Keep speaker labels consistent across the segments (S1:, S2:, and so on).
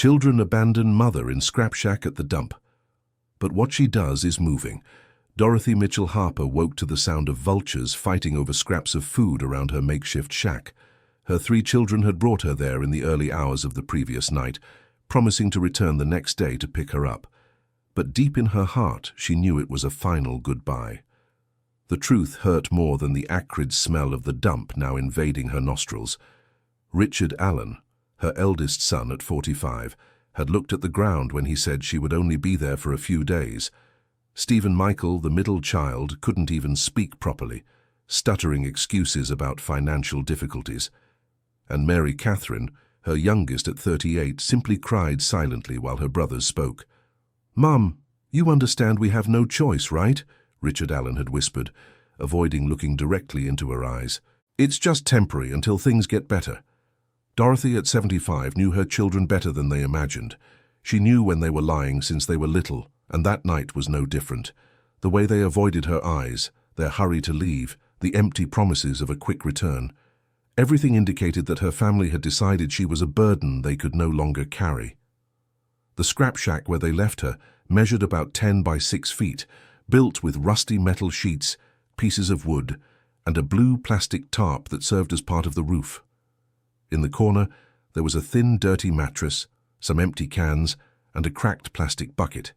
S1: Children abandon mother in scrap shack at the dump. But what she does is moving. Dorothy Mitchell Harper woke to the sound of vultures fighting over scraps of food around her makeshift shack. Her 3 children had brought her there in the early hours of the previous night, promising to return the next day to pick her up. But deep in her heart, she knew it was a final goodbye. The truth hurt more than the acrid smell of the dump now invading her nostrils. Richard Allen, her eldest son at 45, had looked at the ground when he said she would only be there for a few days. Stephen Michael, the middle child, couldn't even speak properly, stuttering excuses about financial difficulties. And Mary Catherine, her youngest at 38, simply cried silently while her brothers spoke. "Mum, you understand we have no choice, right?" Richard Allen had whispered, avoiding looking directly into her eyes. "It's just temporary until things get better." Dorothy at 75 knew her children better than they imagined. She knew when they were lying since they were little, and that night was no different. The way they avoided her eyes, their hurry to leave, the empty promises of a quick return. Everything indicated that her family had decided she was a burden they could no longer carry. The scrap shack where they left her measured about 10 by 6 feet, built with rusty metal sheets, pieces of wood, and a blue plastic tarp that served as part of the roof. In the corner, there was a thin, dirty mattress, some empty cans, and a cracked plastic bucket.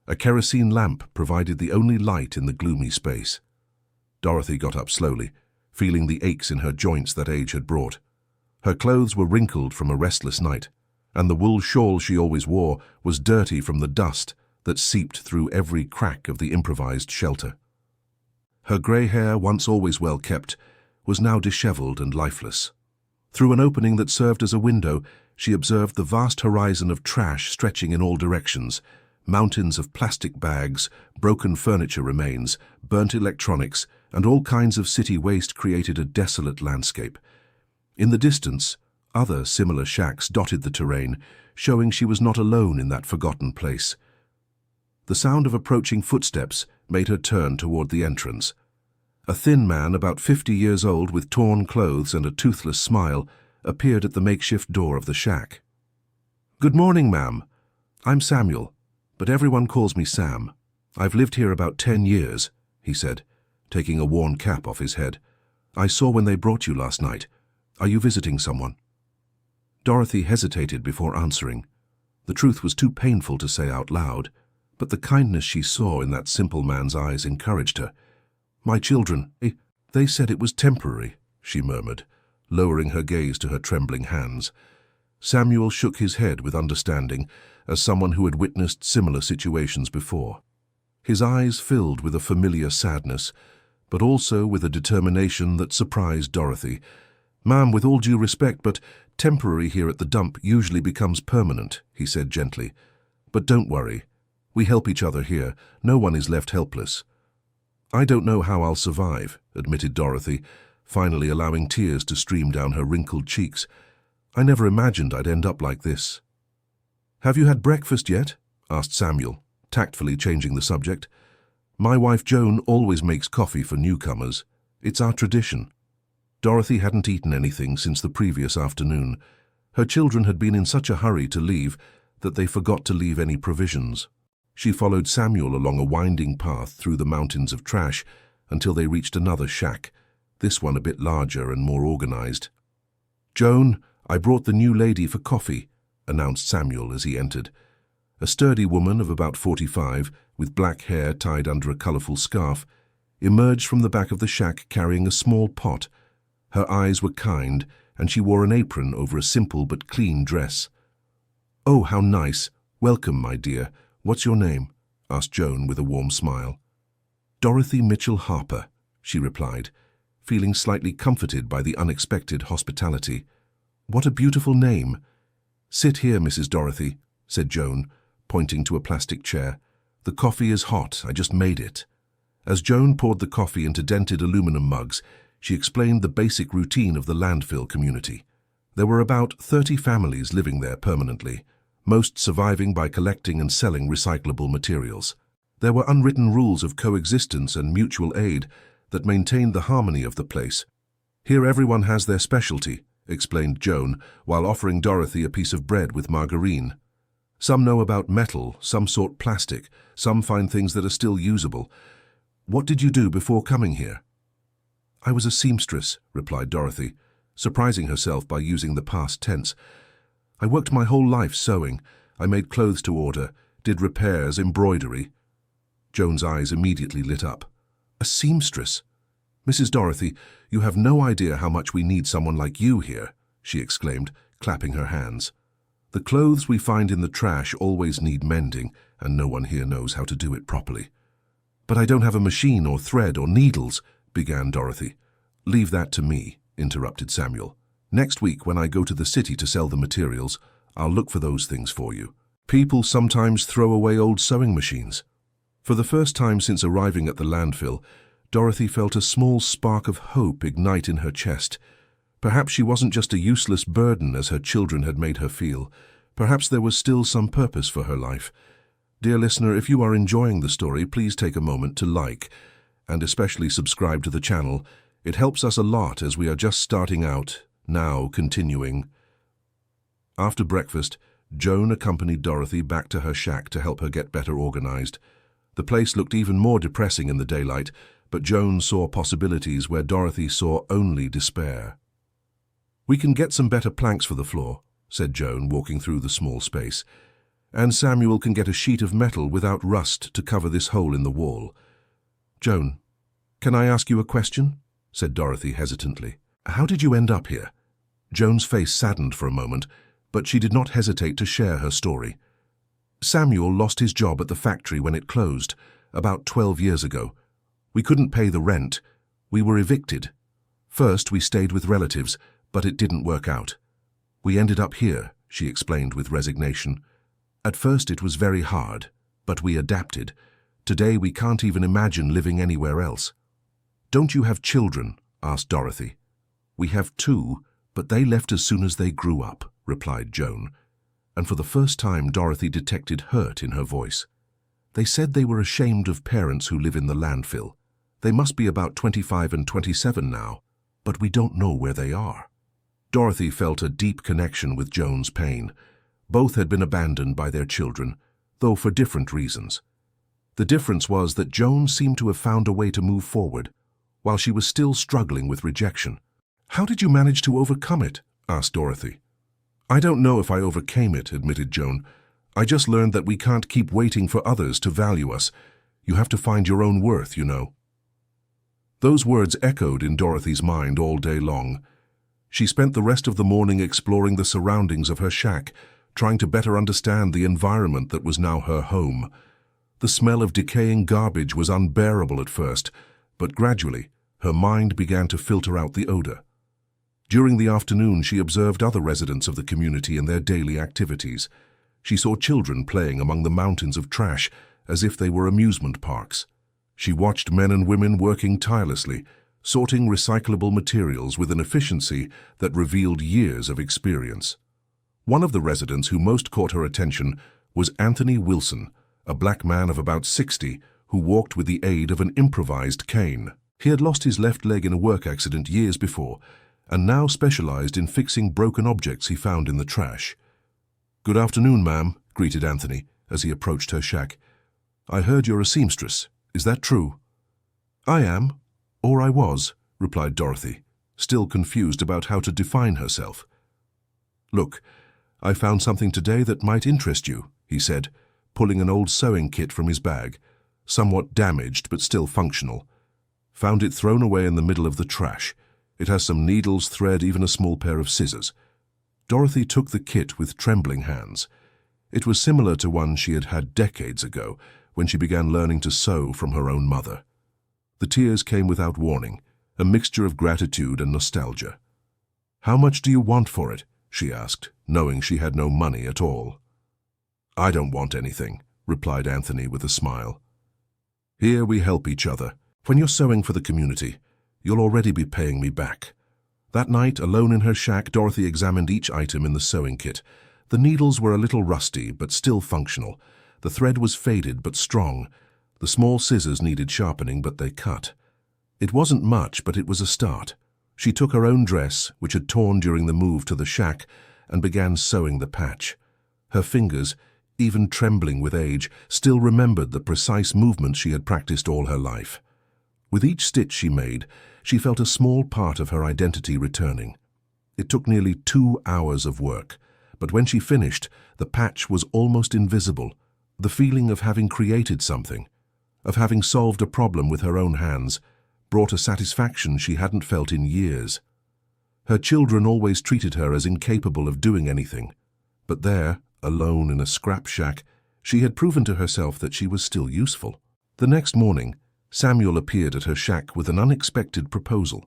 S1: A kerosene lamp provided the only light in the gloomy space. Dorothy got up slowly, feeling the aches in her joints that age had brought. Her clothes were wrinkled from a restless night, and the wool shawl she always wore was dirty from the dust that seeped through every crack of the improvised shelter. Her grey hair, once always well kept, was now disheveled and lifeless. Through an opening that served as a window, she observed the vast horizon of trash stretching in all directions. Mountains of plastic bags, broken furniture remains, burnt electronics, and all kinds of city waste created a desolate landscape. In the distance, other similar shacks dotted the terrain, showing she was not alone in that forgotten place. The sound of approaching footsteps made her turn toward the entrance. A thin man, about 50 years old, with torn clothes and a toothless smile, appeared at the makeshift door of the shack. "Good morning, ma'am. I'm Samuel, but everyone calls me Sam. I've lived here about 10 years, he said, taking a worn cap off his head. "I saw when they brought you last night. Are you visiting someone?" Dorothy hesitated before answering. The truth was too painful to say out loud, but the kindness she saw in that simple man's eyes encouraged her. "My children, they said it was temporary," she murmured, lowering her gaze to her trembling hands. Samuel shook his head with understanding, as someone who had witnessed similar situations before. His eyes filled with a familiar sadness, but also with a determination that surprised Dorothy. "Ma'am, with all due respect, but temporary here at the dump usually becomes permanent," he said gently. "But don't worry. We help each other here. No one is left helpless." "I don't know how I'll survive," admitted Dorothy, finally allowing tears to stream down her wrinkled cheeks. "I never imagined I'd end up like this." "Have you had breakfast yet?" asked Samuel, tactfully changing the subject. "My wife Joan always makes coffee for newcomers. It's our tradition." Dorothy hadn't eaten anything since the previous afternoon. Her children had been in such a hurry to leave that they forgot to leave any provisions. She followed Samuel along a winding path through the mountains of trash until they reached another shack, this one a bit larger and more organized. "Joan, I brought the new lady for coffee," announced Samuel as he entered. A sturdy woman of about 45, with black hair tied under a colorful scarf, emerged from the back of the shack carrying a small pot. Her eyes were kind, and she wore an apron over a simple but clean dress. "Oh, how nice. Welcome, my dear. What's your name?" asked Joan with a warm smile. "Dorothy Mitchell Harper," she replied, feeling slightly comforted by the unexpected hospitality. "What a beautiful name." "Sit here, Mrs. Dorothy," said Joan, pointing to a plastic chair. "The coffee is hot. I just made it." As Joan poured the coffee into dented aluminum mugs, she explained the basic routine of the landfill community. There were about 30 families living there permanently, most surviving by collecting and selling recyclable materials. There were unwritten rules of coexistence and mutual aid that maintained the harmony of the place. Here everyone has their specialty, explained Joan, while offering Dorothy a piece of bread with margarine. Some know about metal, some sort plastic, some find things that are still usable. What did you do before coming here? I was a seamstress, replied Dorothy, surprising herself by using the past tense. I worked my whole life sewing. I made clothes to order, did repairs, embroidery. Joan's eyes immediately lit up. A seamstress? Mrs. Dorothy, you have no idea how much we need someone like you here, she exclaimed, clapping her hands. The clothes we find in the trash always need mending, and no one here knows how to do it properly. But I don't have a machine or thread or needles, began Dorothy. Leave that to me, interrupted Samuel. Next week, when I go to the city to sell the materials, I'll look for those things for you. People sometimes throw away old sewing machines. For the first time since arriving at the landfill, Dorothy felt a small spark of hope ignite in her chest. Perhaps she wasn't just a useless burden as her children had made her feel. Perhaps there was still some purpose for her life. Dear listener, if you are enjoying the story, please take a moment to like, and especially subscribe to the channel. It helps us a lot as we are just starting out, now continuing. After breakfast, Joan accompanied Dorothy back to her shack to help her get better organized. The place looked even more depressing in the daylight, but Joan saw possibilities where Dorothy saw only despair. We can get some better planks for the floor, said Joan, walking through the small space. And Samuel can get a sheet of metal without rust to cover this hole in the wall. Joan, can I ask you a question? Said Dorothy hesitantly. How did you end up here? Joan's face saddened for a moment, but she did not hesitate to share her story. Samuel lost his job at the factory when it closed, about 12 years ago. We couldn't pay the rent. We were evicted. First, we stayed with relatives, but it didn't work out. We ended up here, she explained with resignation. At first it was very hard, but we adapted. Today we can't even imagine living anywhere else. Don't you have children? Asked Dorothy. We have 2, but they left as soon as they grew up, replied Joan. And for the first time Dorothy detected hurt in her voice. They said they were ashamed of parents who live in the landfill. They must be about 25 and 27 now, but we don't know where they are. Dorothy felt a deep connection with Joan's pain. Both had been abandoned by their children, though for different reasons. The difference was that Joan seemed to have found a way to move forward, while she was still struggling with rejection. How did you manage to overcome it? Asked Dorothy. I don't know if I overcame it, admitted Joan. I just learned that we can't keep waiting for others to value us. You have to find your own worth, you know. Those words echoed in Dorothy's mind all day long. She spent the rest of the morning exploring the surroundings of her shack, trying to better understand the environment that was now her home. The smell of decaying garbage was unbearable at first, but gradually her mind began to filter out the odor. During the afternoon, she observed other residents of the community and their daily activities. She saw children playing among the mountains of trash as if they were amusement parks. She watched men and women working tirelessly, sorting recyclable materials with an efficiency that revealed years of experience. One of the residents who most caught her attention was Anthony Wilson, a black man of about 60 who walked with the aid of an improvised cane. He had lost his left leg in a work accident years before, and now specialized in fixing broken objects he found in the trash. "Good afternoon, ma'am," greeted Anthony as he approached her shack. "I heard you're a seamstress. Is that true?" "I am, or I was," replied Dorothy, still confused about how to define herself. "Look, I found something today that might interest you," he said, pulling an old sewing kit from his bag, somewhat damaged but still functional. "Found it thrown away in the middle of the trash. It has some needles, thread, even a small pair of scissors." Dorothy took the kit with trembling hands. It was similar to one she had had decades ago, when she began learning to sew from her own mother. The tears came without warning, a mixture of gratitude and nostalgia. "How much do you want for it?" she asked, knowing she had no money at all. "I don't want anything," replied Anthony with a smile. "Here we help each other. When you're sewing for the community, you'll already be paying me back." That night, alone in her shack, Dorothy examined each item in the sewing kit. The needles were a little rusty, but still functional. The thread was faded but strong. The small scissors needed sharpening, but they cut. It wasn't much, but it was a start. She took her own dress, which had torn during the move to the shack, and began sewing the patch. Her fingers, even trembling with age, still remembered the precise movements she had practiced all her life. With each stitch she made, she felt a small part of her identity returning. It took nearly 2 hours of work, but when she finished, the patch was almost invisible. The feeling of having created something, of having solved a problem with her own hands, brought a satisfaction she hadn't felt in years. Her children always treated her as incapable of doing anything, but there, alone in a scrap shack, she had proven to herself that she was still useful. The next morning, Samuel appeared at her shack with an unexpected proposal.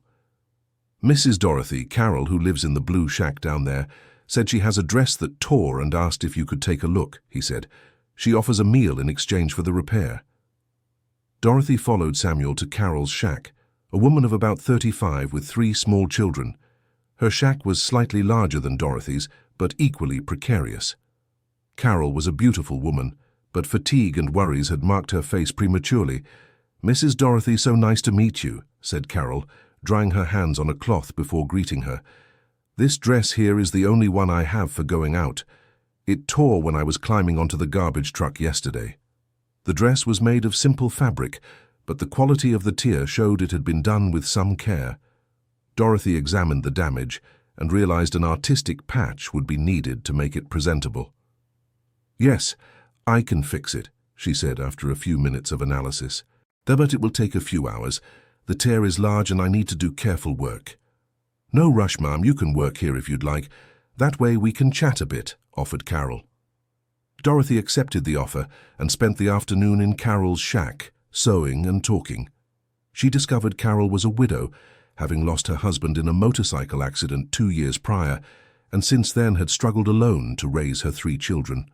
S1: Mrs. Dorothy, Carol, who lives in the blue shack down there, said she has a dress that tore and asked if you could take a look, he said. She offers a meal in exchange for the repair. Dorothy followed Samuel to Carol's shack, a woman of about 35 with 3 small children. Her shack was slightly larger than Dorothy's, but equally precarious. Carol was a beautiful woman, but fatigue and worries had marked her face prematurely. "Mrs. Dorothy, so nice to meet you," said Carol, drying her hands on a cloth before greeting her. "This dress here is the only one I have for going out. It tore when I was climbing onto the garbage truck yesterday." The dress was made of simple fabric, but the quality of the tear showed it had been done with some care. Dorothy examined the damage and realized an artistic patch would be needed to make it presentable. "Yes, I can fix it," she said after a few minutes of analysis. "But it will take a few hours. The tear is large and I need to do careful work." "No rush, Ma'am, you can work here if you'd like. That way we can chat a bit," offered Carol. Dorothy accepted the offer and spent the afternoon in Carol's shack, sewing and talking. She discovered Carol was a widow, having lost her husband in a motorcycle accident 2 years prior, and since then had struggled alone to raise her 3 children.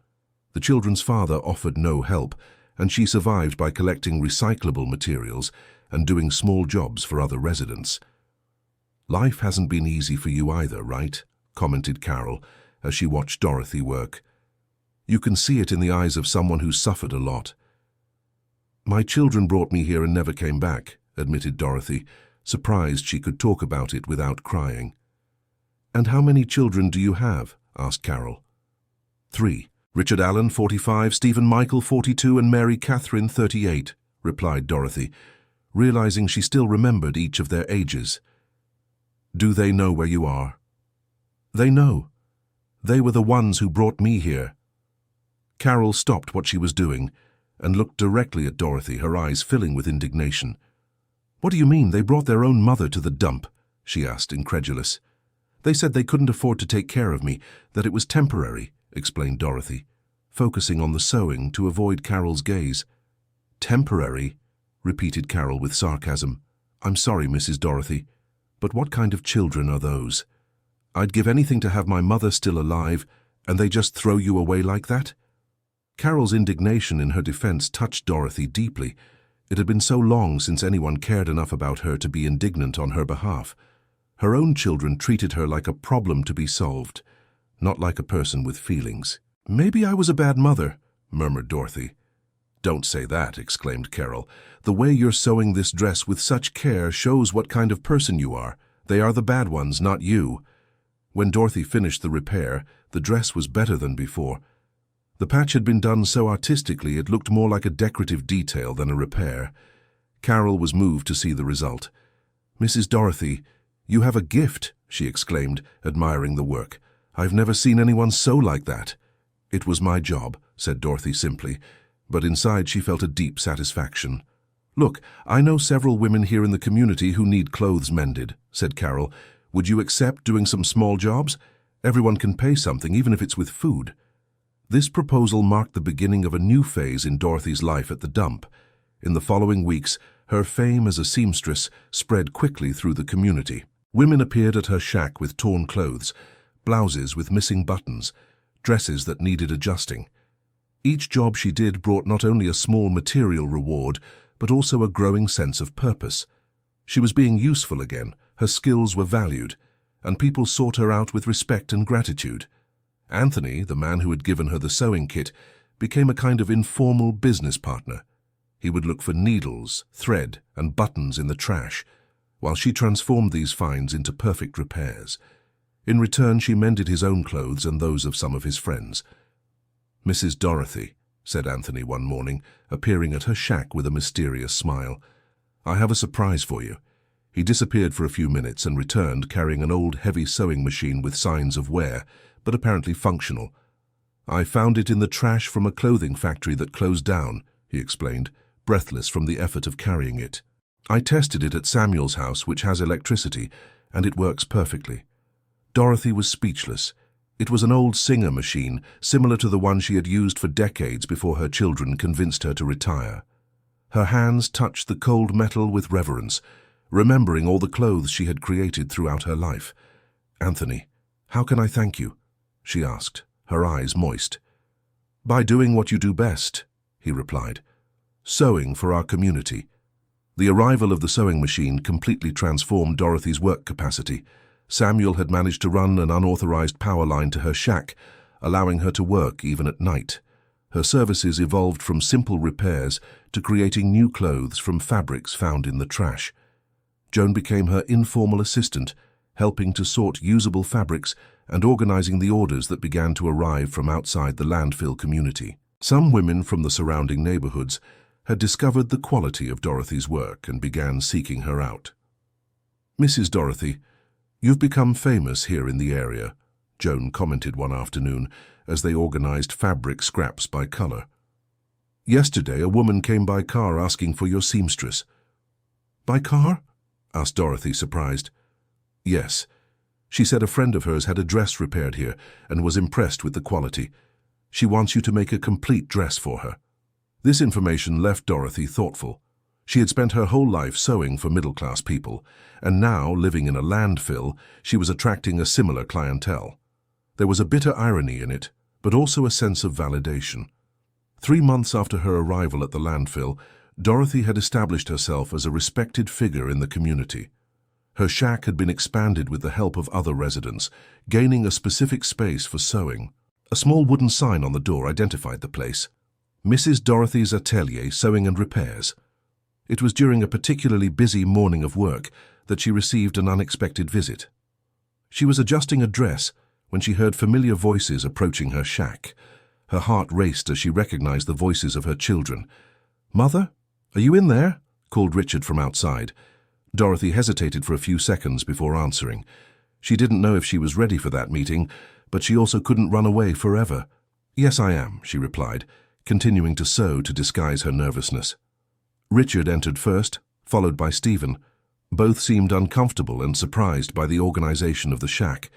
S1: The children's father offered no help, and she survived by collecting recyclable materials and doing small jobs for other residents. "Life hasn't been easy for you either, right?" commented Carol as she watched Dorothy work. "You can see it in the eyes of someone who's suffered a lot." "My children brought me here and never came back," admitted Dorothy, surprised she could talk about it without crying. "And how many children do you have?" asked Carol. 3. "Richard Allen, 45, Stephen Michael, 42, and Mary Catherine, 38, replied Dorothy, realizing she still remembered each of their ages. "Do they know where you are?" "They know. They were the ones who brought me here." Carol stopped what she was doing and looked directly at Dorothy, her eyes filling with indignation. "What do you mean they brought their own mother to the dump?" she asked, incredulous. "They said they couldn't afford to take care of me, that it was temporary," explained Dorothy, focusing on the sewing to avoid Carol's gaze. "Temporary?" repeated Carol with sarcasm. "I'm sorry, Mrs. Dorothy, but what kind of children are those? I'd give anything to have my mother still alive, and they just throw you away like that?" Carol's indignation in her defense touched Dorothy deeply. It had been so long since anyone cared enough about her to be indignant on her behalf. Her own children treated her like a problem to be solved, not like a person with feelings. "Maybe I was a bad mother," murmured Dorothy. "Don't say that," exclaimed Carol. "The way you're sewing this dress with such care shows what kind of person you are. They are the bad ones, not you." When Dorothy finished the repair, the dress was better than before. The patch had been done so artistically it looked more like a decorative detail than a repair. Carol was moved to see the result. "Mrs. Dorothy, you have a gift," she exclaimed, admiring the work. "I've never seen anyone sew like that." "It was my job," said Dorothy simply, but inside she felt a deep satisfaction. "Look, I know several women here in the community who need clothes mended," said Carol. "Would you accept doing some small jobs? Everyone can pay something, even if it's with food." This proposal marked the beginning of a new phase in Dorothy's life at the dump. In the following weeks, her fame as a seamstress spread quickly through the community. Women appeared at her shack with torn clothes, blouses with missing buttons, dresses that needed adjusting. Each job she did brought not only a small material reward, but also a growing sense of purpose. She was being useful again, her skills were valued, and people sought her out with respect and gratitude. Anthony, the man who had given her the sewing kit, became a kind of informal business partner. He would look for needles, thread, and buttons in the trash, while she transformed these finds into perfect repairs. In return, she mended his own clothes and those of some of his friends. "Mrs. Dorothy," said Anthony one morning, appearing at her shack with a mysterious smile, "I have a surprise for you." He disappeared for a few minutes and returned carrying an old heavy sewing machine with signs of wear, but apparently functional. "I found it in the trash from a clothing factory that closed down," he explained, breathless from the effort of carrying it. "I tested it at Samuel's house, which has electricity, and it works perfectly." Dorothy was speechless. It was an old Singer machine, similar to the one she had used for decades before her children convinced her to retire. Her hands touched the cold metal with reverence, remembering all the clothes she had created throughout her life. "Anthony, how can I thank you?" she asked, her eyes moist. "By doing what you do best," he replied, "sewing for our community." The arrival of the sewing machine completely transformed Dorothy's work capacity. Samuel had managed to run an unauthorized power line to her shack, allowing her to work even at night. Her services evolved from simple repairs to creating new clothes from fabrics found in the trash. Joan became her informal assistant, helping to sort usable fabrics and organizing the orders that began to arrive from outside the landfill community. Some women from the surrounding neighborhoods had discovered the quality of Dorothy's work and began seeking her out. "Mrs. Dorothy, you've become famous here in the area," Joan commented one afternoon as they organized fabric scraps by color. "Yesterday, a woman came by car asking for your seamstress." "By car?" asked Dorothy, surprised. "Yes. She said a friend of hers had a dress repaired here and was impressed with the quality. She wants you to make a complete dress for her." This information left Dorothy thoughtful. She had spent her whole life sewing for middle-class people, and now, living in a landfill, she was attracting a similar clientele. There was a bitter irony in it, but also a sense of validation. 3 months after her arrival at the landfill, Dorothy had established herself as a respected figure in the community. Her shack had been expanded with the help of other residents, gaining a specific space for sewing. A small wooden sign on the door identified the place: Mrs. Dorothy's Atelier Sewing and Repairs. It was during a particularly busy morning of work that she received an unexpected visit. She was adjusting a dress when she heard familiar voices approaching her shack. Her heart raced as she recognized the voices of her children. "Mother, are you in there?" called Richard from outside. Dorothy hesitated for a few seconds before answering. She didn't know if she was ready for that meeting, but she also couldn't run away forever. "Yes, I am," she replied, continuing to sew to disguise her nervousness. Richard entered first, followed by Stephen. Both seemed uncomfortable and surprised by the organization of the shack.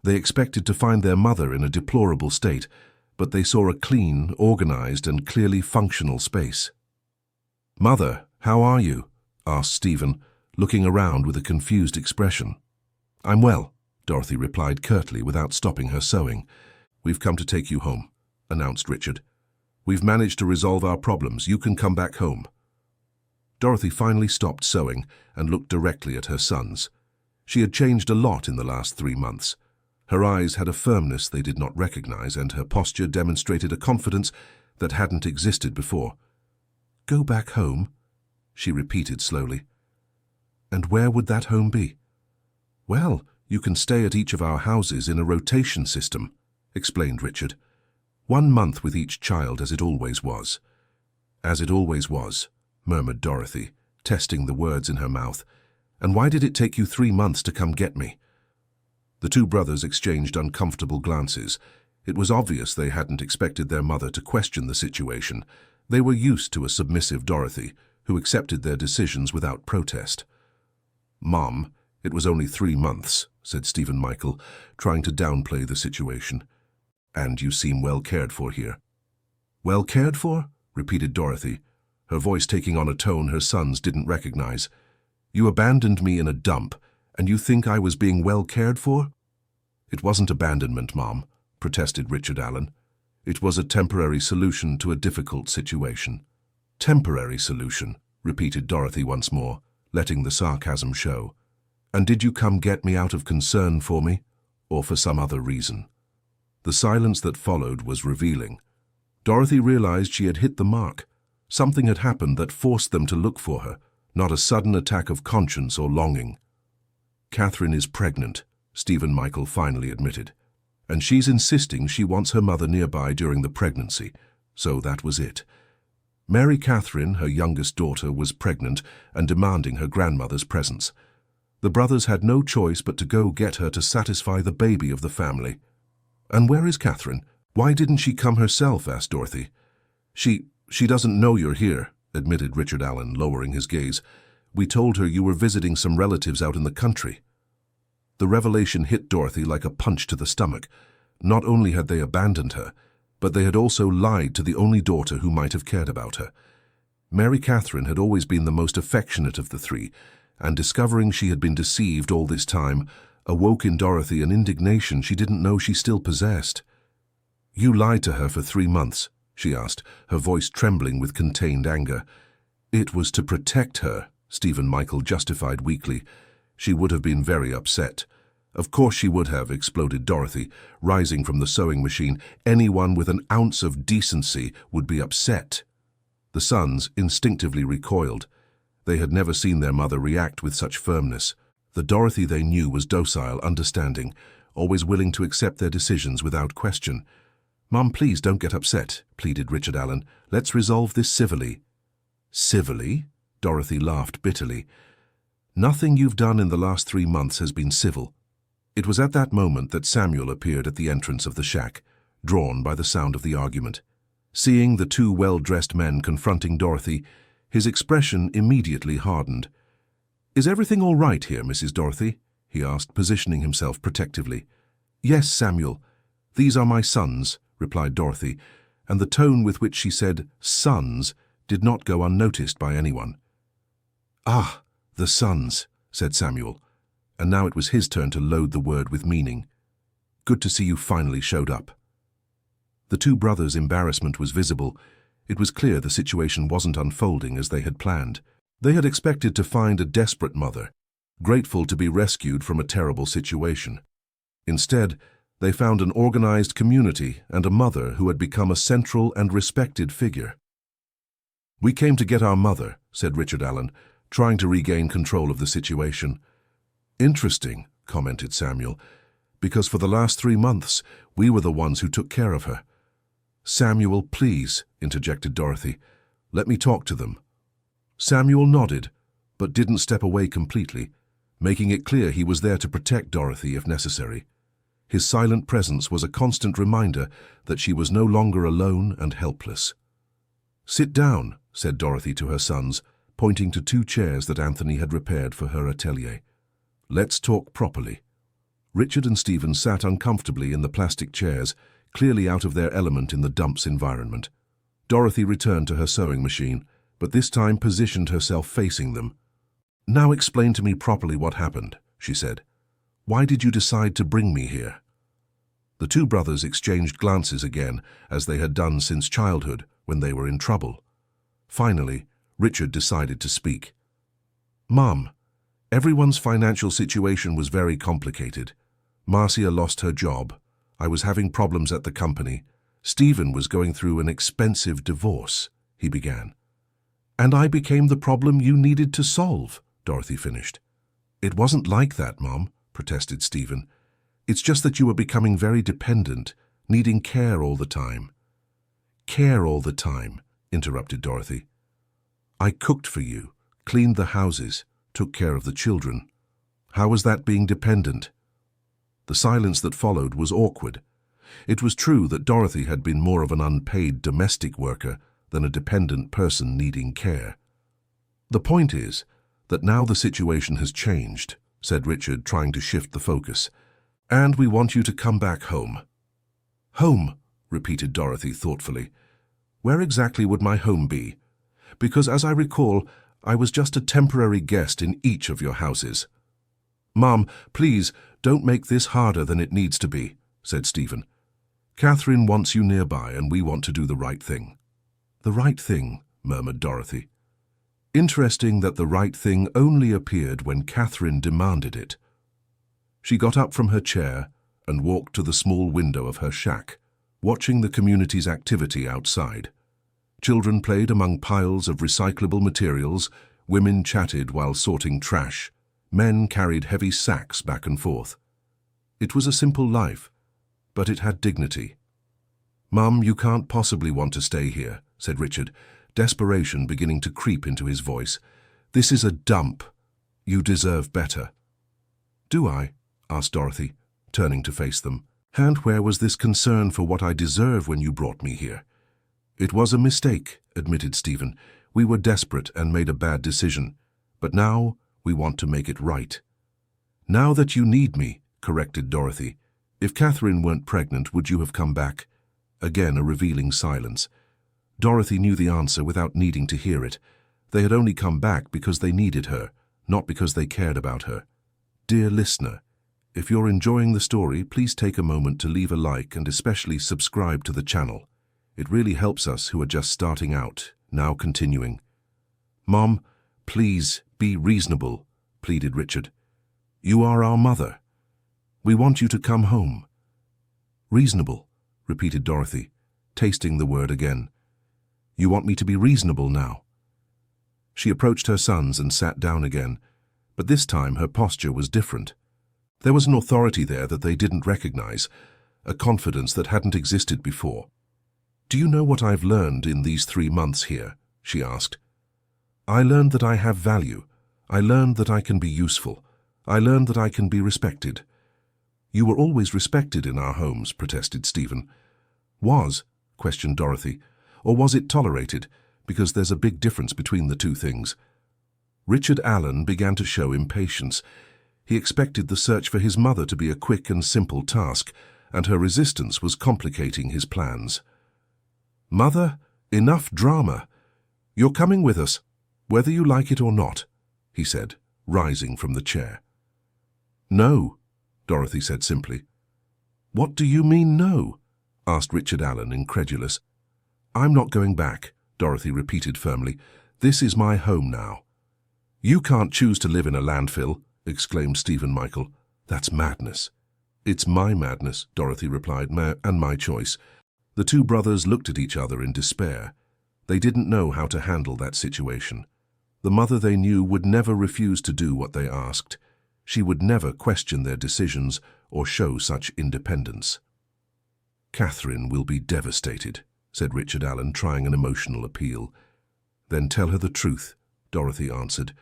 S1: They expected to find their mother in a deplorable state, but they saw a clean, organized, and clearly functional space. "Mother, how are you?" asked Stephen, looking around with a confused expression. "I'm well," Dorothy replied curtly without stopping her sewing. "We've come to take you home," announced Richard. "We've managed to resolve our problems. You can come back home." Dorothy finally stopped sewing and looked directly at her sons. She had changed a lot in the last 3 months. Her eyes had a firmness they did not recognize, and her posture demonstrated a confidence that hadn't existed before. "Go back home," she repeated slowly. "And where would that home be?" "Well, you can stay at each of our houses in a rotation system," explained Richard. "1 month with each child, as it always was." "As it always was," murmured Dorothy, testing the words in her mouth. "And why did it take you 3 months to come get me?" The two brothers exchanged uncomfortable glances. It was obvious they hadn't expected their mother to question the situation. They were used to a submissive Dorothy, who accepted their decisions without protest. "Mom, it was only 3 months," said Stephen Michael, trying to downplay the situation. "And you seem well cared for here." "Well cared for?" repeated Dorothy, her voice taking on a tone her sons didn't recognize. "You abandoned me in a dump, and you think I was being well cared for?" "It wasn't abandonment, Mom," protested Richard Allen. "It was a temporary solution to a difficult situation." "Temporary solution," repeated Dorothy once more, letting the sarcasm show. "And did you come get me out of concern for me, or for some other reason?" The silence that followed was revealing. Dorothy realized she had hit the mark. Something had happened that forced them to look for her, not a sudden attack of conscience or longing. "Catherine is pregnant," Stephen Michael finally admitted. "And she's insisting she wants her mother nearby during the pregnancy, so that was it. Mary Catherine, her youngest daughter, was pregnant and demanding her grandmother's presence. The brothers had no choice but to go get her to satisfy the baby of the family." "And where is Catherine? Why didn't she come herself?" asked Dorothy. She doesn't know you're here," admitted Richard Allen, lowering his gaze. "We told her you were visiting some relatives out in the country." The revelation hit Dorothy like a punch to the stomach. Not only had they abandoned her, but they had also lied to the only daughter who might have cared about her. Mary Catherine had always been the most affectionate of the three, and discovering she had been deceived all this time awoke in Dorothy an indignation she didn't know she still possessed. "You lied to her for 3 months, she asked, her voice trembling with contained anger. "It was to protect her," Stephen Michael justified weakly. "She would have been very upset." "Of course she would have," exploded Dorothy, rising from the sewing machine. "Anyone with an ounce of decency would be upset." The sons instinctively recoiled. They had never seen their mother react with such firmness. The Dorothy they knew was docile, understanding, always willing to accept their decisions without question. "Mom, please don't get upset," pleaded Richard Allen. "Let's resolve this civilly." "Civilly?" Dorothy laughed bitterly. "Nothing you've done in the last 3 months has been civil." It was at that moment that Samuel appeared at the entrance of the shack, drawn by the sound of the argument. Seeing the two well-dressed men confronting Dorothy, his expression immediately hardened. "Is everything all right here, Mrs. Dorothy?" he asked, positioning himself protectively. "Yes, Samuel. These are my sons," replied Dorothy, and the tone with which she said "sons" did not go unnoticed by anyone. "Ah, the sons," said Samuel, and now it was his turn to load the word with meaning. "Good to see you finally showed up." The two brothers' embarrassment was visible. It was clear the situation wasn't unfolding as they had planned. They had expected to find a desperate mother, grateful to be rescued from a terrible situation. Instead, they found an organized community and a mother who had become a central and respected figure. "We came to get our mother," said Richard Allen, trying to regain control of the situation. "Interesting," commented Samuel, "because for the last 3 months, we were the ones who took care of her." "Samuel, please," interjected Dorothy. "Let me talk to them." Samuel nodded, but didn't step away completely, making it clear he was there to protect Dorothy if necessary. His silent presence was a constant reminder that she was no longer alone and helpless. "Sit down," said Dorothy to her sons, pointing to 2 chairs that Anthony had repaired for her atelier. "Let's talk properly." Richard and Stephen sat uncomfortably in the plastic chairs, clearly out of their element in the dump's environment. Dorothy returned to her sewing machine, but this time positioned herself facing them. "Now explain to me properly what happened," she said. "Why did you decide to bring me here?" The two brothers exchanged glances again, as they had done since childhood, when they were in trouble. Finally, Richard decided to speak. "Mom, everyone's financial situation was very complicated. Marcia lost her job. I was having problems at the company. Stephen was going through an expensive divorce," he began. "And I became the problem you needed to solve," Dorothy finished. "It wasn't like that, Mom," protested Stephen. "It's just that you were becoming very dependent, needing care all the time." "Care all the time," interrupted Dorothy. "I cooked for you, cleaned the houses, took care of the children. How was that being dependent?" The silence that followed was awkward. It was true that Dorothy had been more of an unpaid domestic worker than a dependent person needing care. "The point is that now the situation has changed," said Richard, trying to shift the focus. "And we want you to come back home." "Home," repeated Dorothy thoughtfully. "Where exactly would my home be? Because, as I recall, I was just a temporary guest in each of your houses." "Mom, please, don't make this harder than it needs to be," said Stephen. "Catherine wants you nearby, and we want to do the right thing." "The right thing," murmured Dorothy. Interesting that the right thing only appeared when Catherine demanded it. She got up from her chair and walked to the small window of her shack, watching the community's activity outside. Children played among piles of recyclable materials, Women chatted while sorting trash. Men carried heavy sacks back and forth. It was a simple life, but it had dignity. "Mum, you can't possibly want to stay here," said Richard, desperation beginning to creep into his voice. "This is a dump. You deserve better." "Do I?" asked Dorothy, turning to face them. "And where was this concern for what I deserve when you brought me here?" "It was a mistake," admitted Stephen. "We were desperate and made a bad decision. But now we want to make it right." "Now that you need me," corrected Dorothy. "If Catherine weren't pregnant, would you have come back?" Again a revealing silence. Dorothy knew the answer without needing to hear it. They had only come back because they needed her, not because they cared about her. Dear listener, if you're enjoying the story, please take a moment to leave a like and especially subscribe to the channel. It really helps us who are just starting out. Now continuing. "Mom, please be reasonable," pleaded Richard. "You are our mother. We want you to come home." "Reasonable," repeated Dorothy, tasting the word again. "You want me to be reasonable now?" She approached her sons and sat down again, but this time her posture was different. There was an authority there that they didn't recognize, a confidence that hadn't existed before. "Do you know what I've learned in these 3 months here?" she asked. "I learned that I have value. I learned that I can be useful. I learned that I can be respected." "You were always respected in our homes," protested Stephen. "Was?" questioned Dorothy. "Or was it tolerated? Because there's a big difference between the two things." Richard Allen began to show impatience. He expected the search for his mother to be a quick and simple task, and her resistance was complicating his plans. "Mother, enough drama. You're coming with us, whether you like it or not," he said, rising from the chair. "No," Dorothy said simply. "What do you mean, no?" asked Richard Allen, incredulous. "I'm not going back," Dorothy repeated firmly. "This is my home now." "You can't choose to live in a landfill," exclaimed Stephen Michael. "That's madness." "It's my madness," Dorothy replied, "and my choice." The two brothers looked at each other in despair. They didn't know how to handle that situation. The mother they knew would never refuse to do what they asked. She would never question their decisions or show such independence. "Catherine will be devastated," said Richard Allen, trying an emotional appeal. "Then tell her the truth," Dorothy answered.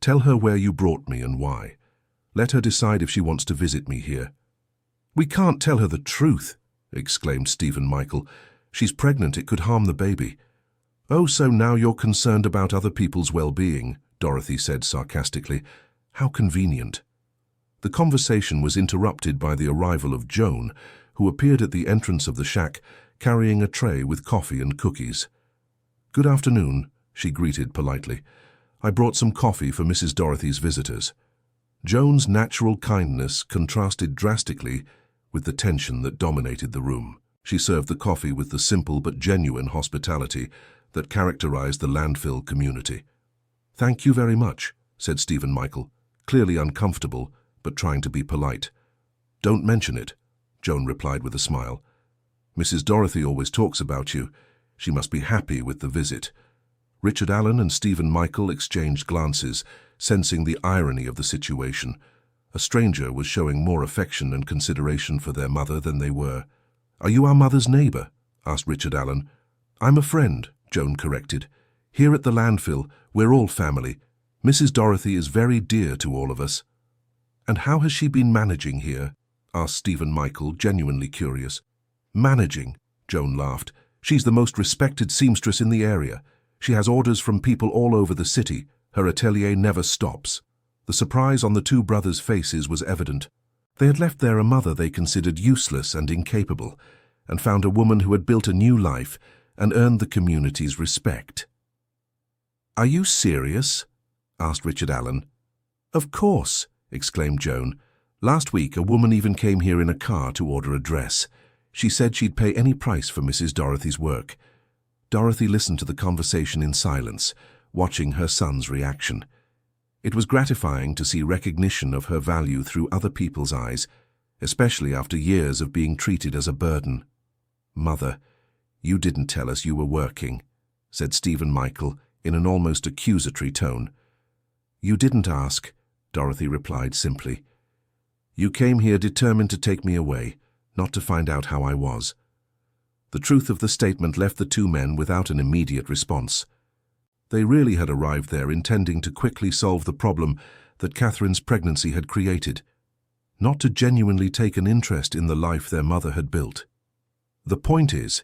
S1: "Tell her where you brought me and why. Let her decide if she wants to visit me here." "We can't tell her the truth," exclaimed Stephen Michael. "She's pregnant, it could harm the baby." "Oh, so now you're concerned about other people's well-being," Dorothy said sarcastically. "How convenient." The conversation was interrupted by the arrival of Joan, who appeared at the entrance of the shack, carrying a tray with coffee and cookies. "Good afternoon," she greeted politely. "I brought some coffee for Mrs. Dorothy's visitors." Joan's natural kindness contrasted drastically with the tension that dominated the room. She served the coffee with the simple but genuine hospitality that characterized the landfill community. "Thank you very much," said Stephen Michael, clearly uncomfortable but trying to be polite. "Don't mention it," Joan replied with a smile. "Mrs. Dorothy always talks about you. She must be happy with the visit." Richard Allen and Stephen Michael exchanged glances, sensing the irony of the situation. A stranger was showing more affection and consideration for their mother than they were. "Are you our mother's neighbor?" asked Richard Allen. "I'm a friend," Joan corrected. "Here at the landfill, we're all family. Mrs. Dorothy is very dear to all of us." "And how has she been managing here?" asked Stephen Michael, genuinely curious. "Managing?" Joan laughed. "She's the most respected seamstress in the area. She has orders from people all over the city. Her atelier never stops." The surprise on the two brothers' faces was evident. They had left there a mother they considered useless and incapable, and found a woman who had built a new life and earned the community's respect. "Are you serious?" asked Richard Allen. "Of course," exclaimed Joan. "Last week a woman even came here in a car to order a dress. She said she'd pay any price for Mrs. Dorothy's work." Dorothy listened to the conversation in silence, watching her son's reaction. It was gratifying to see recognition of her value through other people's eyes, especially after years of being treated as a burden. "Mother, you didn't tell us you were working," said Stephen Michael in an almost accusatory tone. You didn't ask, Dorothy replied simply. You came here determined to take me away, not to find out how I was. The truth of the statement left the two men without an immediate response. They really had arrived there intending to quickly solve the problem that Catherine's pregnancy had created, not to genuinely take an interest in the life their mother had built. The point is,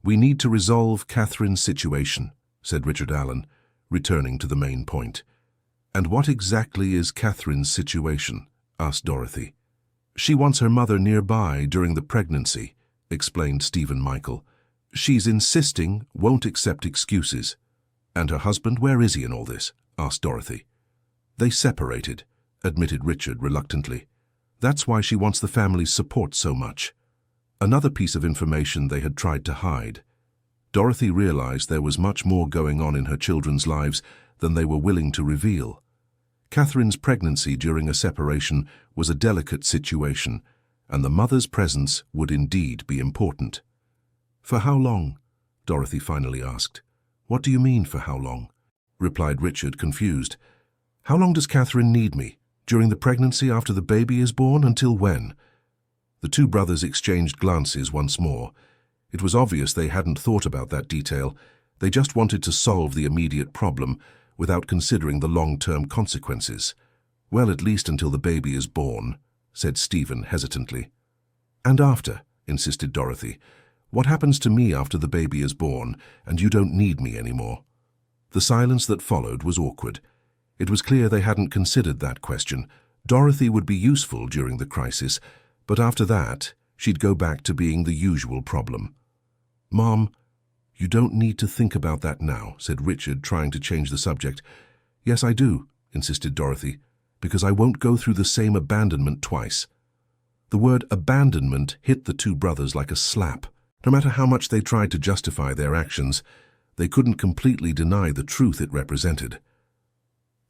S1: we need to resolve Catherine's situation, said Richard Allen, returning to the main point. And what exactly is Catherine's situation? Asked Dorothy. She wants her mother nearby during the pregnancy, explained Stephen Michael. She's insisting, won't accept excuses. And her husband, where is he in all this? Asked Dorothy. They separated, admitted Richard reluctantly. That's why she wants the family's support so much. Another piece of information they had tried to hide. Dorothy realized there was much more going on in her children's lives than they were willing to reveal. Catherine's pregnancy during a separation was a delicate situation, and the mother's presence would indeed be important. For how long? Dorothy finally asked. What do you mean, for how long? Replied Richard, confused. How long does Catherine need me? During the pregnancy, after the baby is born, until when? The two brothers exchanged glances once more. It was obvious they hadn't thought about that detail. They just wanted to solve the immediate problem without considering the long-term consequences. Well, at least until the baby is born, said Stephen hesitantly. And after, insisted Dorothy. What happens to me after the baby is born and you don't need me anymore? The silence that followed was awkward. It was clear they hadn't considered that question. Dorothy would be useful during the crisis, but after that, she'd go back to being the usual problem. Mom, you don't need to think about that now, said Richard, trying to change the subject. Yes, I do, insisted Dorothy, because I won't go through the same abandonment twice. The word abandonment hit the two brothers like a slap. No matter how much they tried to justify their actions, they couldn't completely deny the truth it represented.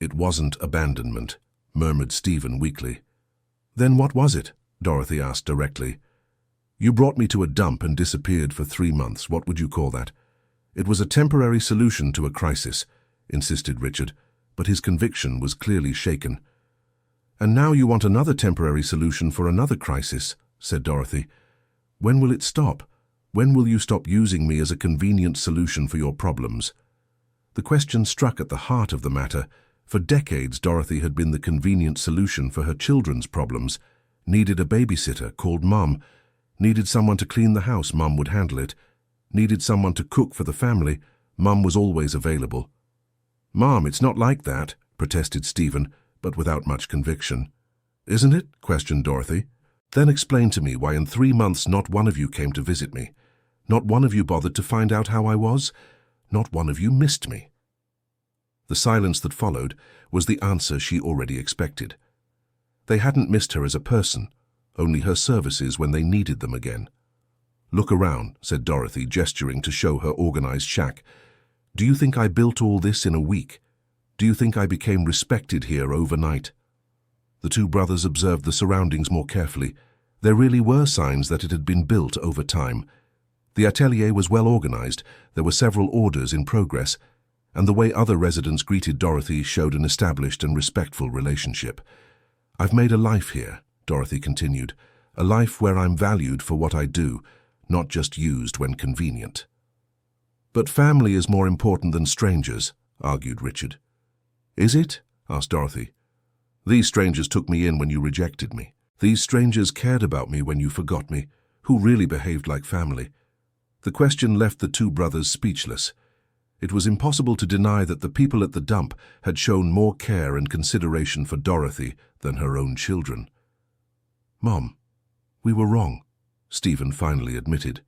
S1: It wasn't abandonment, murmured Stephen weakly. Then what was it? Dorothy asked directly. You brought me to a dump and disappeared for 3 months. What would you call that? It was a temporary solution to a crisis, insisted Richard, but his conviction was clearly shaken. And now you want another temporary solution for another crisis, said Dorothy. When will it stop? When will you stop using me as a convenient solution for your problems? The question struck at the heart of the matter. For decades, Dorothy had been the convenient solution for her children's problems. Needed a babysitter, called Mum. Needed someone to clean the house, Mum would handle it. Needed someone to cook for the family, Mum was always available. Mom, it's not like that, protested Stephen, but without much conviction. Isn't it? Questioned Dorothy. Then explain to me why in 3 months not one of you came to visit me. Not one of you bothered to find out how I was. Not one of you missed me. The silence that followed was the answer she already expected. They hadn't missed her as a person, only her services when they needed them again. Look around, said Dorothy, gesturing to show her organized shack. Do you think I built all this in a week? Do you think I became respected here overnight? The two brothers observed the surroundings more carefully. There really were signs that it had been built over time. The atelier was well organized, there were several orders in progress, and the way other residents greeted Dorothy showed an established and respectful relationship. I've made a life here, Dorothy continued, a life where I'm valued for what I do, not just used when convenient. But family is more important than strangers, argued Richard. Is it? Asked Dorothy. These strangers took me in when you rejected me. These strangers cared about me when you forgot me. Who really behaved like family? The question left the two brothers speechless. It was impossible to deny that the people at the dump had shown more care and consideration for Dorothy than her own children. Mom, we were wrong, Stephen finally admitted.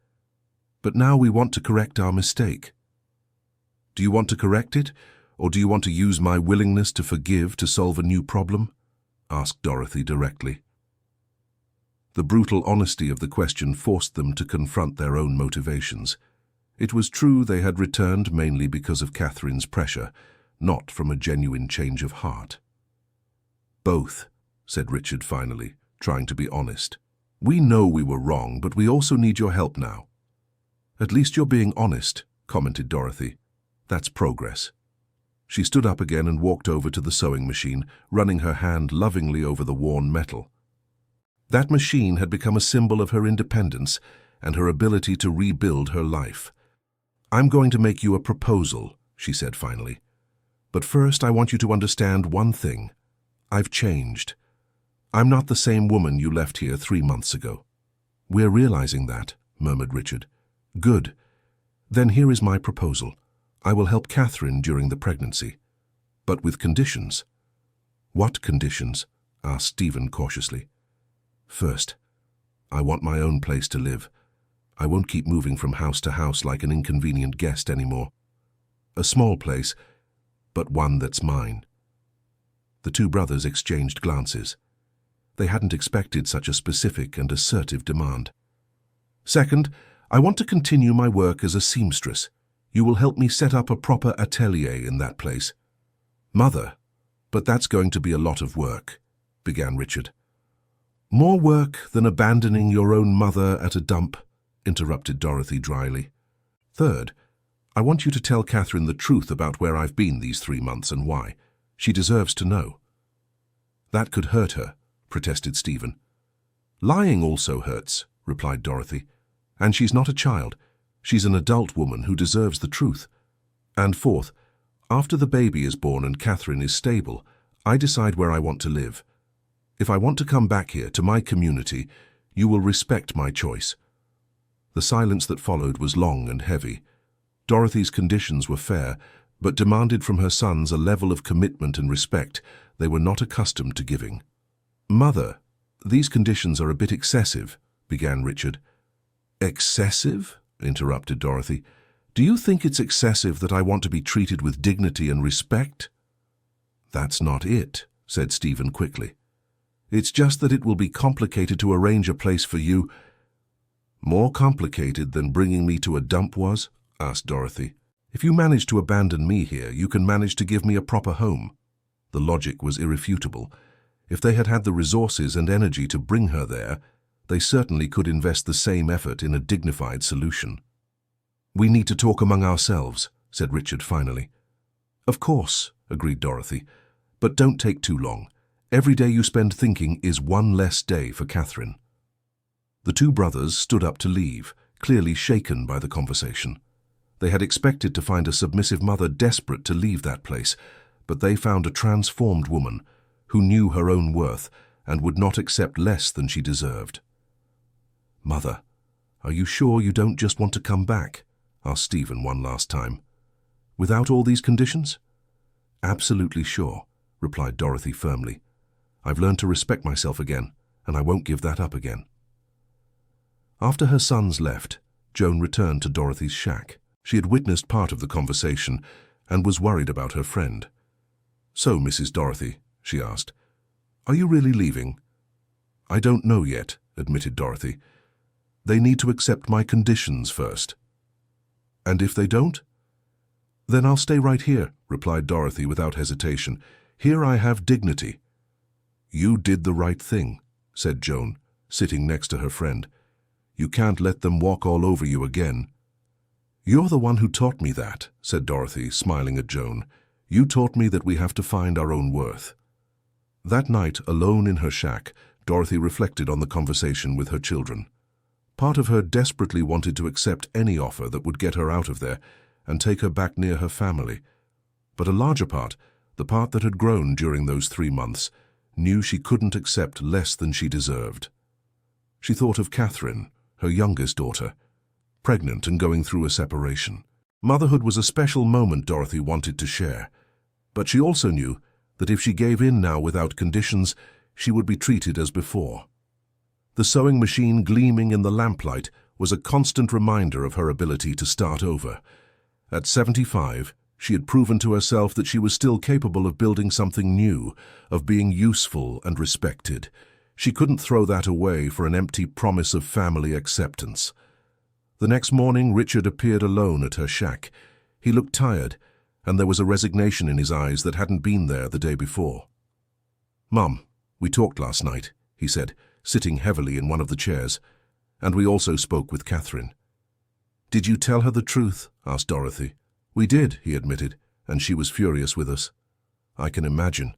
S1: But now we want to correct our mistake. Do you want to correct it, or do you want to use my willingness to forgive to solve a new problem? Asked Dorothy directly. The brutal honesty of the question forced them to confront their own motivations. It was true they had returned mainly because of Catherine's pressure, not from a genuine change of heart. Both, said Richard finally, trying to be honest. We know we were wrong, but we also need your help now. At least you're being honest, commented Dorothy. That's progress. She stood up again and walked over to the sewing machine, running her hand lovingly over the worn metal. That machine had become a symbol of her independence and her ability to rebuild her life. "I'm going to make you a proposal," she said finally. "But first I want you to understand one thing. I've changed. I'm not the same woman you left here 3 months ago." "We're realizing that," murmured Richard. "Good. Then here is my proposal. I will help Catherine during the pregnancy, but with conditions." "What conditions?" asked Stephen cautiously. "First, I want my own place to live. I won't keep moving from house to house like an inconvenient guest anymore. A small place, but one that's mine." The two brothers exchanged glances. They hadn't expected such a specific and assertive demand. "Second, I want to continue my work as a seamstress. You will help me set up a proper atelier in that place." "Mother, but that's going to be a lot of work," began Richard. "More work than abandoning your own mother at a dump," interrupted Dorothy dryly. "Third, I want you to tell Catherine the truth about where I've been these 3 months and why. She deserves to know." "That could hurt her," protested Stephen. "Lying also hurts," replied Dorothy. "And she's not a child. She's an adult woman who deserves the truth. And fourth, after the baby is born and Catherine is stable, I decide where I want to live. If I want to come back here to my community, you will respect my choice." The silence that followed was long and heavy. Dorothy's conditions were fair, but demanded from her sons a level of commitment and respect they were not accustomed to giving. "Mother, these conditions are a bit excessive," began Richard. "Excessive?" interrupted Dorothy. "Do you think it's excessive that I want to be treated with dignity and respect?" "That's not it," said Stephen quickly. "It's just that it will be complicated to arrange a place for you." "More complicated than bringing me to a dump was?" asked Dorothy. "If you manage to abandon me here, you can manage to give me a proper home." The logic was irrefutable. If they had had the resources and energy to bring her there, they certainly could invest the same effort in a dignified solution. "We need to talk among ourselves," said Richard finally. "Of course," agreed Dorothy, "but don't take too long. Every day you spend thinking is one less day for Catherine." The two brothers stood up to leave, clearly shaken by the conversation. They had expected to find a submissive mother desperate to leave that place, but they found a transformed woman who knew her own worth and would not accept less than she deserved. "Mother, are you sure you don't just want to come back?" asked Stephen one last time. "Without all these conditions?" "Absolutely sure," replied Dorothy firmly. "I've learned to respect myself again, and I won't give that up again." After her sons left, Joan returned to Dorothy's shack. She had witnessed part of the conversation and was worried about her friend. "So, Mrs. Dorothy," she asked, "are you really leaving?" "I don't know yet," admitted Dorothy. "They need to accept my conditions first." "And if they don't?" "Then I'll stay right here," replied Dorothy without hesitation. "Here I have dignity." "You did the right thing," said Joan, sitting next to her friend. "You can't let them walk all over you again." "You're the one who taught me that," said Dorothy, smiling at Joan. "You taught me that we have to find our own worth." That night, alone in her shack, Dorothy reflected on the conversation with her children. Part of her desperately wanted to accept any offer that would get her out of there and take her back near her family. But a larger part, the part that had grown during those 3 months, knew she couldn't accept less than she deserved. She thought of Catherine, her youngest daughter, pregnant and going through a separation. Motherhood was a special moment Dorothy wanted to share, but she also knew that if she gave in now without conditions, she would be treated as before. The sewing machine gleaming in the lamplight was a constant reminder of her ability to start over. At 75, she had proven to herself that she was still capable of building something new, of being useful and respected. She couldn't throw that away for an empty promise of family acceptance. The next morning, Richard appeared alone at her shack. He looked tired, and there was a resignation in his eyes that hadn't been there the day before. "Mum, we talked last night," he said, sitting heavily in one of the chairs, "and we also spoke with Catherine." "Did you tell her the truth?" asked Dorothy. "We did," he admitted, And she was furious with us. I can imagine.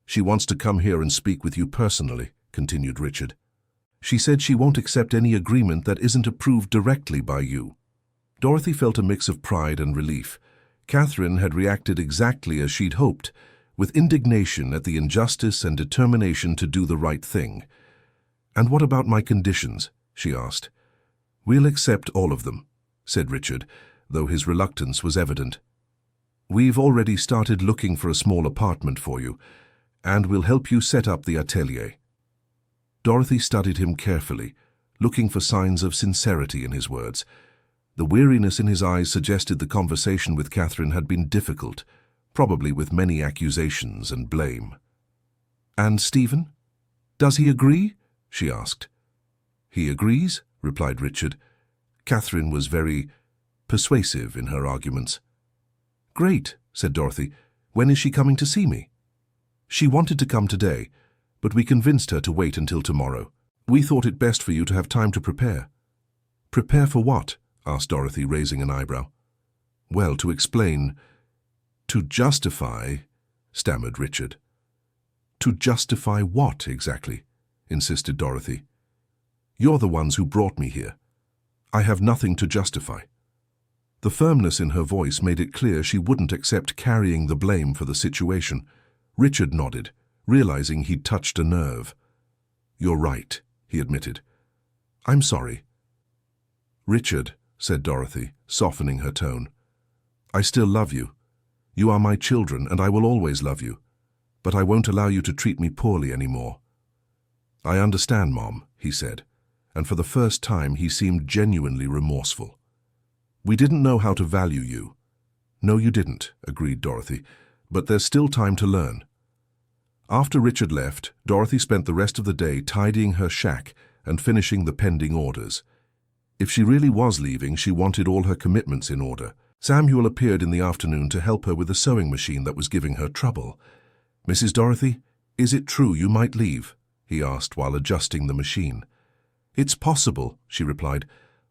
S1: She wants to come here and speak with you personally, continued Richard. She said she won't accept any agreement that isn't approved directly by you. Dorothy felt a mix of pride and relief. Catherine had reacted exactly as she'd hoped, with indignation at the injustice and determination to do the right thing. "And what about my conditions?" she asked. "We'll accept all of them," said Richard, though his reluctance was evident. "We've already started looking for a small apartment for you, and we'll help you set up the atelier." Dorothy studied him carefully, looking for signs of sincerity in his words. The weariness in his eyes suggested the conversation with Catherine had been difficult, probably with many accusations and blame. "And Stephen? Does he agree?" she asked. "He agrees," replied Richard. Catherine was very persuasive in her arguments. "Great," said Dorothy. "When is she coming to see me?" "She wanted to come today, but we convinced her to wait until tomorrow. We thought it best for you to have time to prepare." "Prepare for what?" asked Dorothy, raising an eyebrow. "Well, to explain, to justify," stammered Richard. "To justify what, exactly?" insisted Dorothy. "You're the ones who brought me here. I have nothing to justify." The firmness in her voice made it clear she wouldn't accept carrying the blame for the situation. Richard nodded, realizing he'd touched a nerve. "You're right," he admitted. "I'm sorry." "Richard," said Dorothy, softening her tone, "I still love you. You are my children, and I will always love you. But I won't allow you to treat me poorly anymore." "I understand, Mom," he said, and for the first time he seemed genuinely remorseful. "We didn't know how to value you." "No, you didn't," agreed Dorothy, "but there's still time to learn." After Richard left, Dorothy spent the rest of the day tidying her shack and finishing the pending orders. If she really was leaving, she wanted all her commitments in order. Samuel appeared in the afternoon to help her with the sewing machine that was giving her trouble. "Mrs. Dorothy, is it true you might leave?" he asked while adjusting the machine. "It's possible," she replied.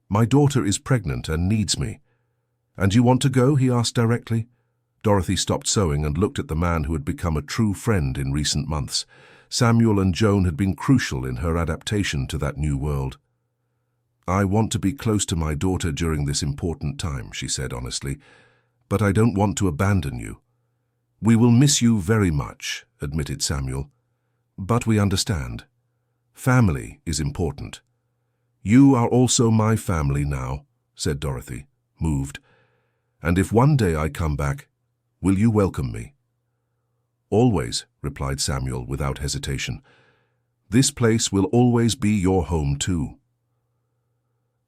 S1: "My daughter is pregnant and needs me." "And you want to go?" he asked directly. Dorothy stopped sewing and looked at the man who had become a true friend in recent months. Samuel and Joan had been crucial in her adaptation to that new world. "I want to be close to my daughter during this important time," she said honestly, "but I don't want to abandon you." "We will miss you very much," admitted Samuel. "But we understand. Family is important." "You are also my family now," said Dorothy, moved. "And if one day I come back, will you welcome me?" "Always," replied Samuel without hesitation. "This place will always be your home too."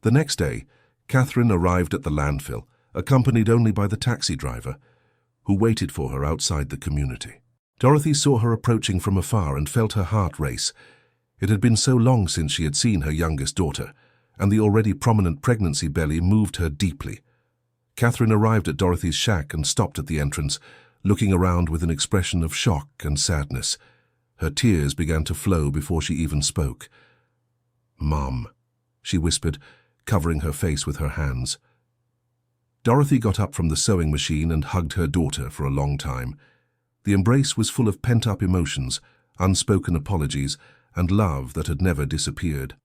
S1: The next day, Catherine arrived at the landfill, accompanied only by the taxi driver, who waited for her outside the community. Dorothy saw her approaching from afar and felt her heart race. It had been so long since she had seen her youngest daughter, and the already prominent pregnancy belly moved her deeply. Catherine arrived at Dorothy's shack and stopped at the entrance, looking around with an expression of shock and sadness. Her tears began to flow before she even spoke. "Mom," she whispered, covering her face with her hands. Dorothy got up from the sewing machine and hugged her daughter for a long time. The embrace was full of pent-up emotions, unspoken apologies, and love that had never disappeared.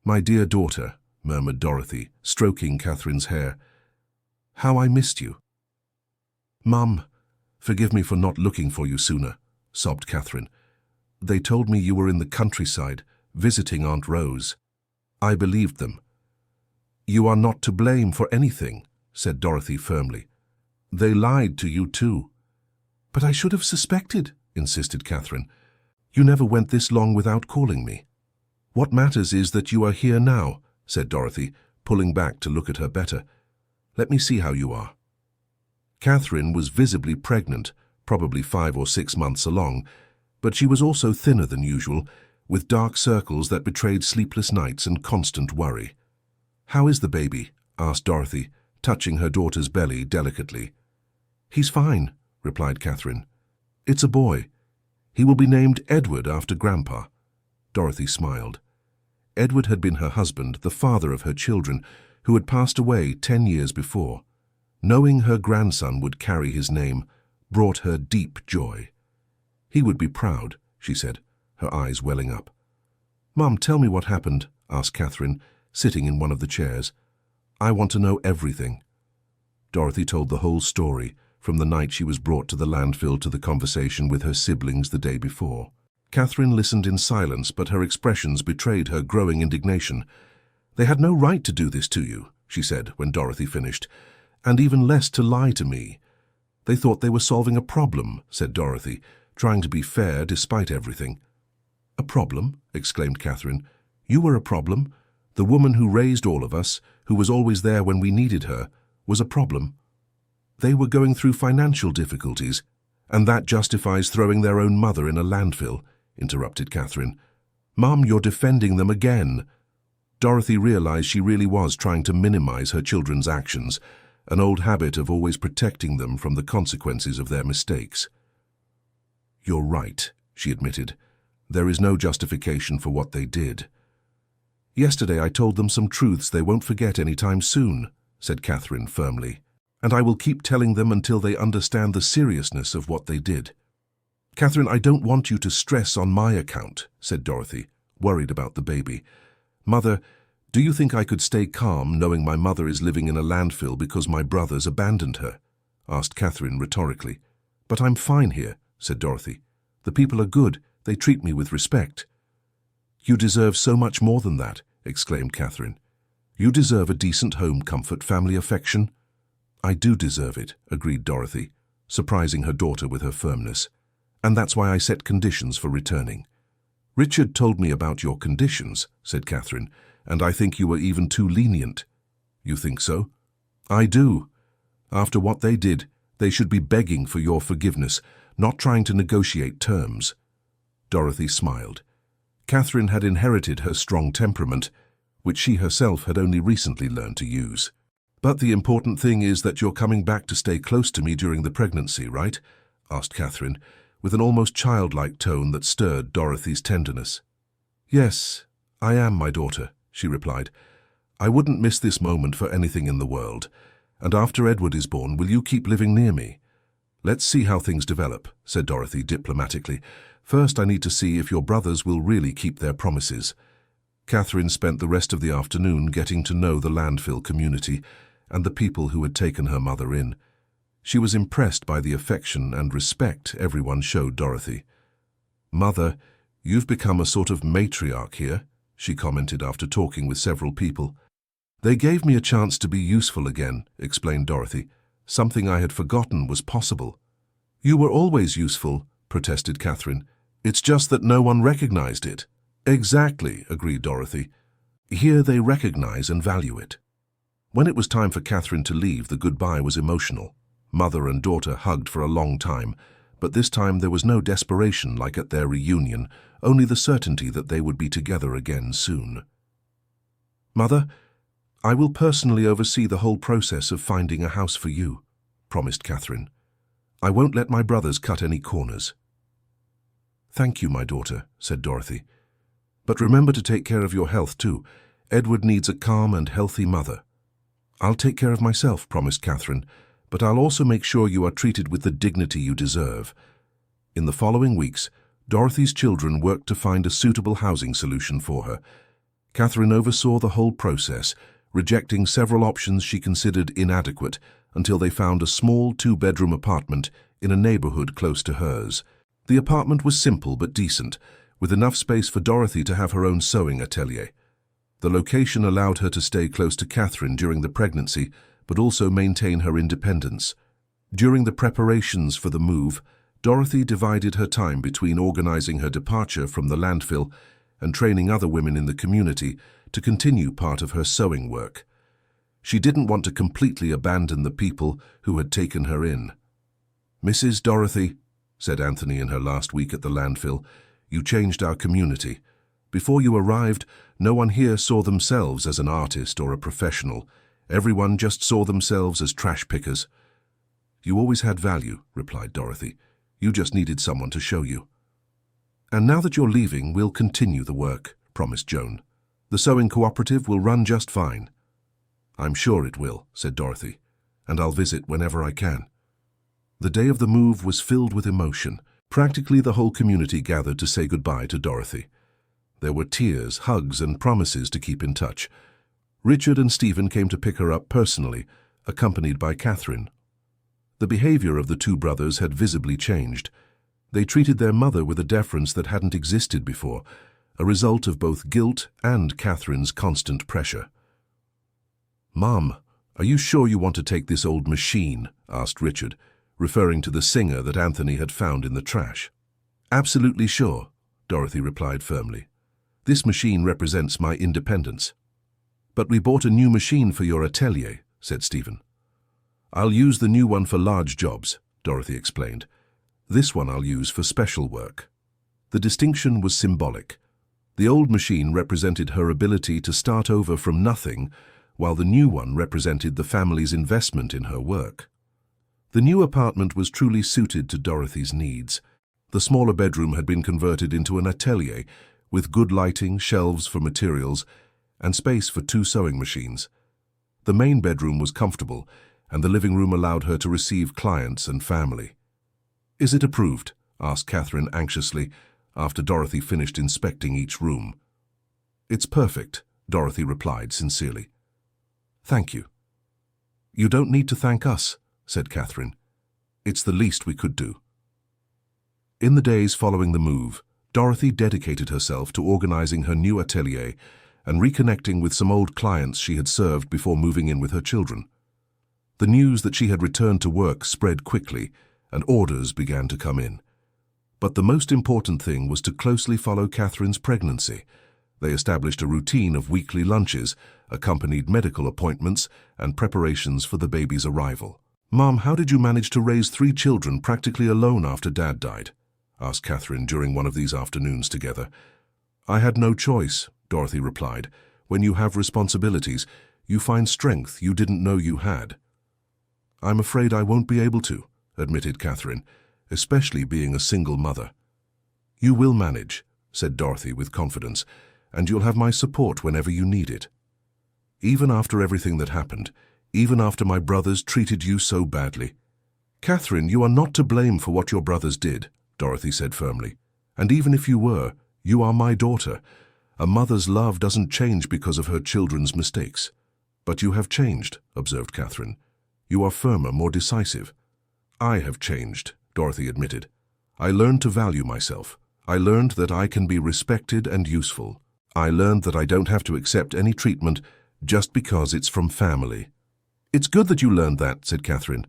S1: "My dear daughter," murmured Dorothy, stroking Catherine's hair, "how I missed you." "Mum, forgive me for not looking for you sooner," sobbed Catherine. "They told me you were in the countryside, visiting Aunt Rose. I believed them." "You are not to blame for anything," said Dorothy firmly. "They lied to you too." "But I should have suspected," insisted Catherine. "You never went this long without calling me." "What matters is that you are here now," said Dorothy, pulling back to look at her better. "Let me see how you are." Catherine was visibly pregnant, probably 5 or 6 months along, but she was also thinner than usual, with dark circles that betrayed sleepless nights and constant worry. "How is the baby?" asked Dorothy, touching her daughter's belly delicately. "He's fine," replied Catherine. "It's a boy. He will be named Edward after Grandpa." Dorothy smiled. Edward had been her husband, the father of her children, who had passed away 10 years before. Knowing her grandson would carry his name brought her deep joy. "He would be proud," she said, her eyes welling up. "Mum, tell me what happened," asked Catherine, sitting in one of the chairs. "I want to know everything." Dorothy told the whole story, from the night she was brought to the landfill to the conversation with her siblings the day before. Catherine listened in silence, but her expressions betrayed her growing indignation. "They had no right to do this to you," she said when Dorothy finished, "and even less to lie to me." "They thought they were solving a problem," said Dorothy, trying to be fair despite everything. "A problem?" exclaimed Catherine. "You were a problem? The woman who raised all of us, who was always there when we needed her, was a problem?" "They were going through financial difficulties, and that justifies throwing their own mother in a landfill," interrupted Catherine. "Mum, you're defending them again." Dorothy realized she really was trying to minimize her children's actions, an old habit of always protecting them from the consequences of their mistakes. "You're right," she admitted. "There is no justification for what they did." "Yesterday I told them some truths they won't forget any time soon," said Catherine firmly, "and I will keep telling them until they understand the seriousness of what they did." "Catherine, I don't want you to stress on my account," said Dorothy, worried about the baby. "Mother, do you think I could stay calm knowing my mother is living in a landfill because my brothers abandoned her?" asked Catherine rhetorically. "But I'm fine here," said Dorothy. "The people are good. They treat me with respect." "You deserve so much more than that," exclaimed Catherine. "You deserve a decent home comfort, family affection." "I do deserve it," agreed Dorothy, surprising her daughter with her firmness. "And that's why I set conditions for returning." "Richard told me about your conditions," said Catherine, "and I think you were even too lenient." "You think so?" "I do. After what they did, they should be begging for your forgiveness, not trying to negotiate terms." Dorothy smiled. Catherine had inherited her strong temperament, which she herself had only recently learned to use. "But the important thing is that you're coming back to stay close to me during the pregnancy, right?" asked Catherine, with an almost childlike tone that stirred Dorothy's tenderness. "Yes, I am, my daughter," she replied. "I wouldn't miss this moment for anything in the world. And after Edward is born, will you keep living near me?" "Let's see how things develop," said Dorothy diplomatically. "First, I need to see if your brothers will really keep their promises." Catherine spent the rest of the afternoon getting to know the landfill community and the people who had taken her mother in. She was impressed by the affection and respect everyone showed Dorothy. "Mother, you've become a sort of matriarch here," she commented after talking with several people. "They gave me a chance to be useful again," explained Dorothy. "Something I had forgotten was possible." "You were always useful," protested Catherine. "It's just that no one recognized it." "Exactly," agreed Dorothy. "Here they recognize and value it." When it was time for Catherine to leave, the goodbye was emotional. Mother and daughter hugged for a long time, but this time there was no desperation like at their reunion, only the certainty that they would be together again soon. "Mother, I will personally oversee the whole process of finding a house for you," promised Catherine. "I won't let my brothers cut any corners." "Thank you, my daughter," said Dorothy. "But remember to take care of your health too. Edward needs a calm and healthy mother." "I'll take care of myself," promised Catherine, "but I'll also make sure you are treated with the dignity you deserve." In the following weeks, Dorothy's children worked to find a suitable housing solution for her. Catherine oversaw the whole process, rejecting several options she considered inadequate until they found a small two-bedroom apartment in a neighborhood close to hers. The apartment was simple but decent, with enough space for Dorothy to have her own sewing atelier. The location allowed her to stay close to Catherine during the pregnancy, but also maintain her independence. During the preparations for the move, Dorothy divided her time between organizing her departure from the landfill and training other women in the community to continue part of her sewing work. She didn't want to completely abandon the people who had taken her in. "Mrs. Dorothy," said Anthony in her last week at the landfill, "you changed our community. Before you arrived, no one here saw themselves as an artist or a professional. Everyone just saw themselves as trash pickers." "You always had value," replied Dorothy. "You just needed someone to show you." "And now that you're leaving, we'll continue the work," promised Joan. "The sewing cooperative will run just fine." "I'm sure it will," said Dorothy. and I'll visit whenever I can." The day of the move was filled with emotion. Practically the whole community gathered to say goodbye to Dorothy. There were tears, hugs, and promises to keep in touch. Richard and Stephen came to pick her up personally, accompanied by Catherine. The behavior of the two brothers had visibly changed. They treated their mother with a deference that hadn't existed before, a result of both guilt and Catherine's constant pressure. "Mom, are you sure you want to take this old machine?" asked Richard, referring to the Singer that Anthony had found in the trash. "Absolutely sure," Dorothy replied firmly. "This machine represents my independence." "But we bought a new machine for your atelier," said Stephen. "I'll use the new one for large jobs," Dorothy explained. "This one I'll use for special work." The distinction was symbolic. The old machine represented her ability to start over from nothing, while the new one represented the family's investment in her work. The new apartment was truly suited to Dorothy's needs. The smaller bedroom had been converted into an atelier, with good lighting, shelves for materials, and space for 2 sewing machines. The main bedroom was comfortable, and the living room allowed her to receive clients and family. "Is it approved?" asked Catherine anxiously, after Dorothy finished inspecting each room. "It's perfect," Dorothy replied sincerely. "Thank you." "You don't need to thank us," said Catherine. "It's the least we could do." In the days following the move, Dorothy dedicated herself to organizing her new atelier and reconnecting with some old clients she had served before moving in with her children. The news that she had returned to work spread quickly, and orders began to come in. But the most important thing was to closely follow Catherine's pregnancy. They established a routine of weekly lunches, accompanied medical appointments, and preparations for the baby's arrival. "Mom, how did you manage to raise 3 children practically alone after Dad died?" asked Catherine during one of these afternoons together. "I had no choice," Dorothy replied. "When you have responsibilities, you find strength you didn't know you had." "I'm afraid I won't be able to," admitted Catherine, "especially being a single mother." "You will manage," said Dorothy with confidence, "and you'll have my support whenever you need it." "Even after everything that happened, even after my brothers treated you so badly." "Catherine, you are not to blame for what your brothers did," Dorothy said firmly. "And even if you were, you are my daughter. A mother's love doesn't change because of her children's mistakes." "But you have changed," observed Catherine. "You are firmer, more decisive." "I have changed," Dorothy admitted. "I learned to value myself. I learned that I can be respected and useful. I learned that I don't have to accept any treatment just because it's from family." "It's good that you learned that," said Catherine,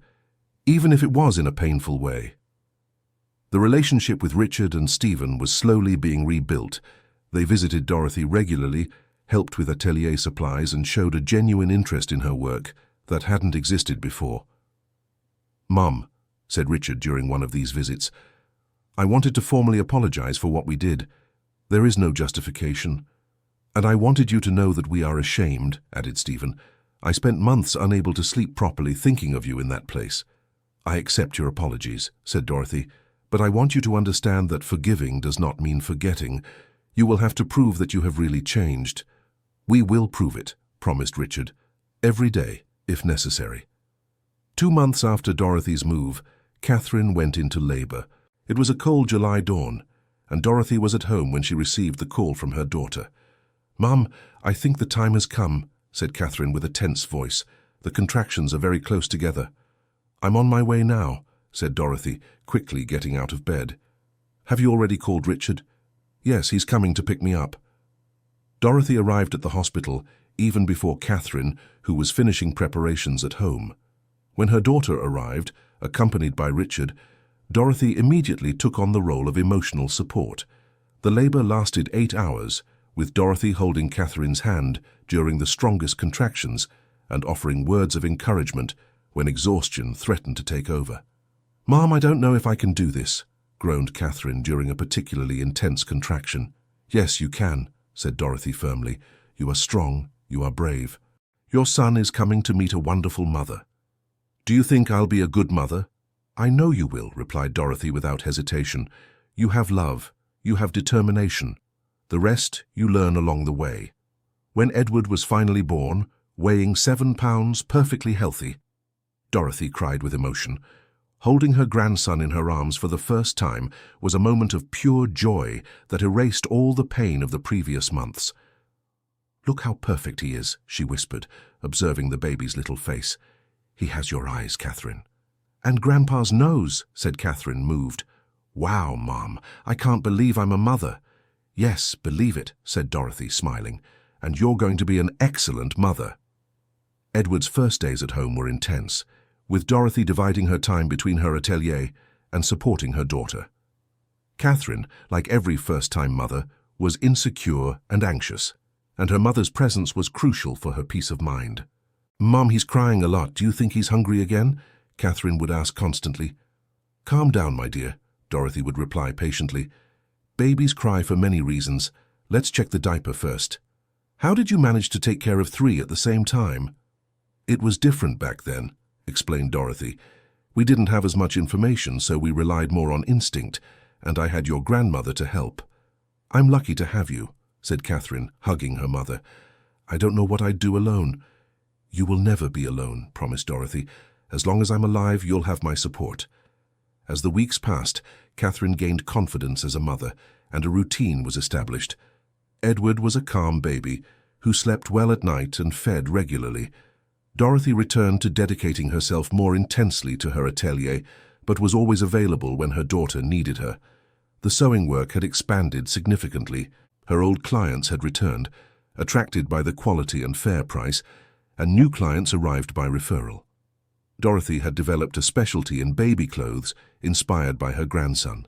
S1: "even if it was in a painful way." The relationship with Richard and Stephen was slowly being rebuilt. They visited Dorothy regularly, helped with atelier supplies, and showed a genuine interest in her work that hadn't existed before. "Mum," said Richard during one of these visits, "I wanted to formally apologize for what we did. There is no justification. And I wanted you to know that we are ashamed," added Stephen. "I spent months unable to sleep properly thinking of you in that place." "I accept your apologies," said Dorothy, "but I want you to understand that forgiving does not mean forgetting. You will have to prove that you have really changed." "We will prove it," promised Richard. "Every day, if necessary." 2 months after Dorothy's move, Catherine went into labor. It was a cold July dawn, and Dorothy was at home when she received the call from her daughter. "Mum, I think the time has come," said Catherine with a tense voice. "The contractions are very close together." "I'm on my way now," said Dorothy, quickly getting out of bed. "Have you already called Richard?" "Yes, he's coming to pick me up." Dorothy arrived at the hospital even before Catherine, who was finishing preparations at home. When her daughter arrived, accompanied by Richard, Dorothy immediately took on the role of emotional support. The labor lasted 8 hours, with Dorothy holding Catherine's hand during the strongest contractions and offering words of encouragement when exhaustion threatened to take over. "Mom, I don't know if I can do this," groaned Catherine during a particularly intense contraction. "Yes, you can," said Dorothy firmly. "You are strong, you are brave. Your son is coming to meet a wonderful mother." "Do you think I'll be a good mother?" "I know you will," replied Dorothy without hesitation. "You have love, you have determination. The rest you learn along the way." When Edward was finally born, weighing 7 pounds, perfectly healthy, Dorothy cried with emotion. Holding her grandson in her arms for the first time was a moment of pure joy that erased all the pain of the previous months. "Look how perfect he is," she whispered, observing the baby's little face. "He has your eyes, Catherine." "And Grandpa's nose," said Catherine, moved. "Wow, Mom, I can't believe I'm a mother." "Yes, believe it," said Dorothy, smiling. "And you're going to be an excellent mother." Edward's first days at home were intense, with Dorothy dividing her time between her atelier and supporting her daughter. Catherine, like every first-time mother, was insecure and anxious, and her mother's presence was crucial for her peace of mind. "Mom, he's crying a lot. Do you think he's hungry again?" Catherine would ask constantly. "Calm down, my dear," Dorothy would reply patiently. "Babies cry for many reasons. Let's check the diaper first." "How did you manage to take care of 3 at the same time?" "It was different back then," explained Dorothy. "We didn't have as much information, so we relied more on instinct, and I had your grandmother to help." "I'm lucky to have you," said Catherine, hugging her mother. "I don't know what I'd do alone." "You will never be alone," promised Dorothy. "As long as I'm alive, you'll have my support." As the weeks passed, Catherine gained confidence as a mother, and a routine was established. Edward was a calm baby, who slept well at night and fed regularly. Dorothy returned to dedicating herself more intensely to her atelier, but was always available when her daughter needed her. The sewing work had expanded significantly. Her old clients had returned, attracted by the quality and fair price, and new clients arrived by referral. Dorothy had developed a specialty in baby clothes inspired by her grandson.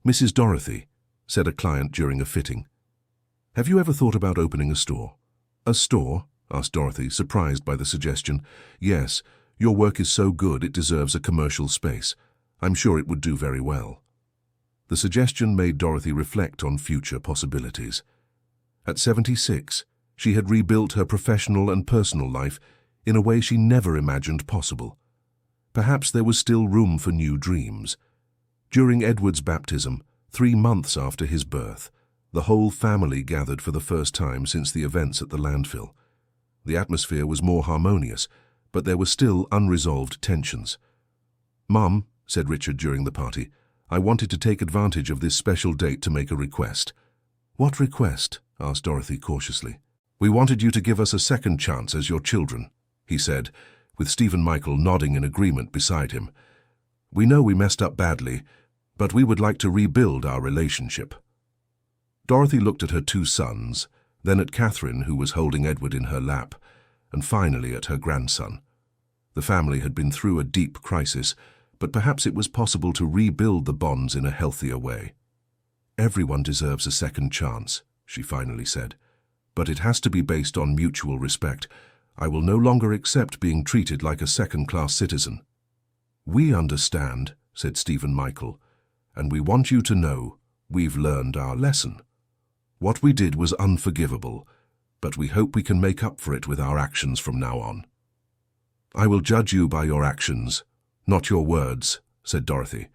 S1: "Mrs. Dorothy," said a client during a fitting, "have you ever thought about opening a store?" "A store?" asked Dorothy, surprised by the suggestion. "Yes, your work is so good it deserves a commercial space. I'm sure it would do very well." The suggestion made Dorothy reflect on future possibilities. At 76, she had rebuilt her professional and personal life in a way she never imagined possible. Perhaps there was still room for new dreams. During Edward's baptism, 3 months after his birth, the whole family gathered for the first time since the events at the landfill. The atmosphere was more harmonious, but there were still unresolved tensions. "Mum," said Richard during the party, "I wanted to take advantage of this special date to make a request." "What request?" asked Dorothy cautiously. "We wanted you to give us a second chance as your children," he said, with Stephen Michael nodding in agreement beside him. "We know we messed up badly, but we would like to rebuild our relationship." Dorothy looked at her 2 sons, then at Catherine, who was holding Edward in her lap, and finally at her grandson. The family had been through a deep crisis, but perhaps it was possible to rebuild the bonds in a healthier way. "Everyone deserves a second chance," she finally said, "but it has to be based on mutual respect. I will no longer accept being treated like a second-class citizen." "We understand," said Stephen Michael, "and we want you to know we've learned our lesson. What we did was unforgivable, but we hope we can make up for it with our actions from now on." "I will judge you by your actions, not your words," said Dorothy,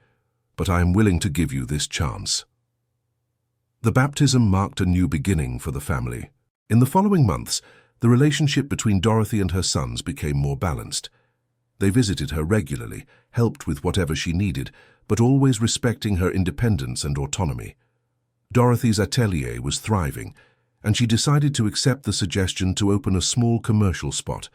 S1: "but I am willing to give you this chance." The baptism marked a new beginning for the family. In the following months, the relationship between Dorothy and her sons became more balanced. They visited her regularly, helped with whatever she needed, but always respecting her independence and autonomy. Dorothy's atelier was thriving, and she decided to accept the suggestion to open a small commercial spot.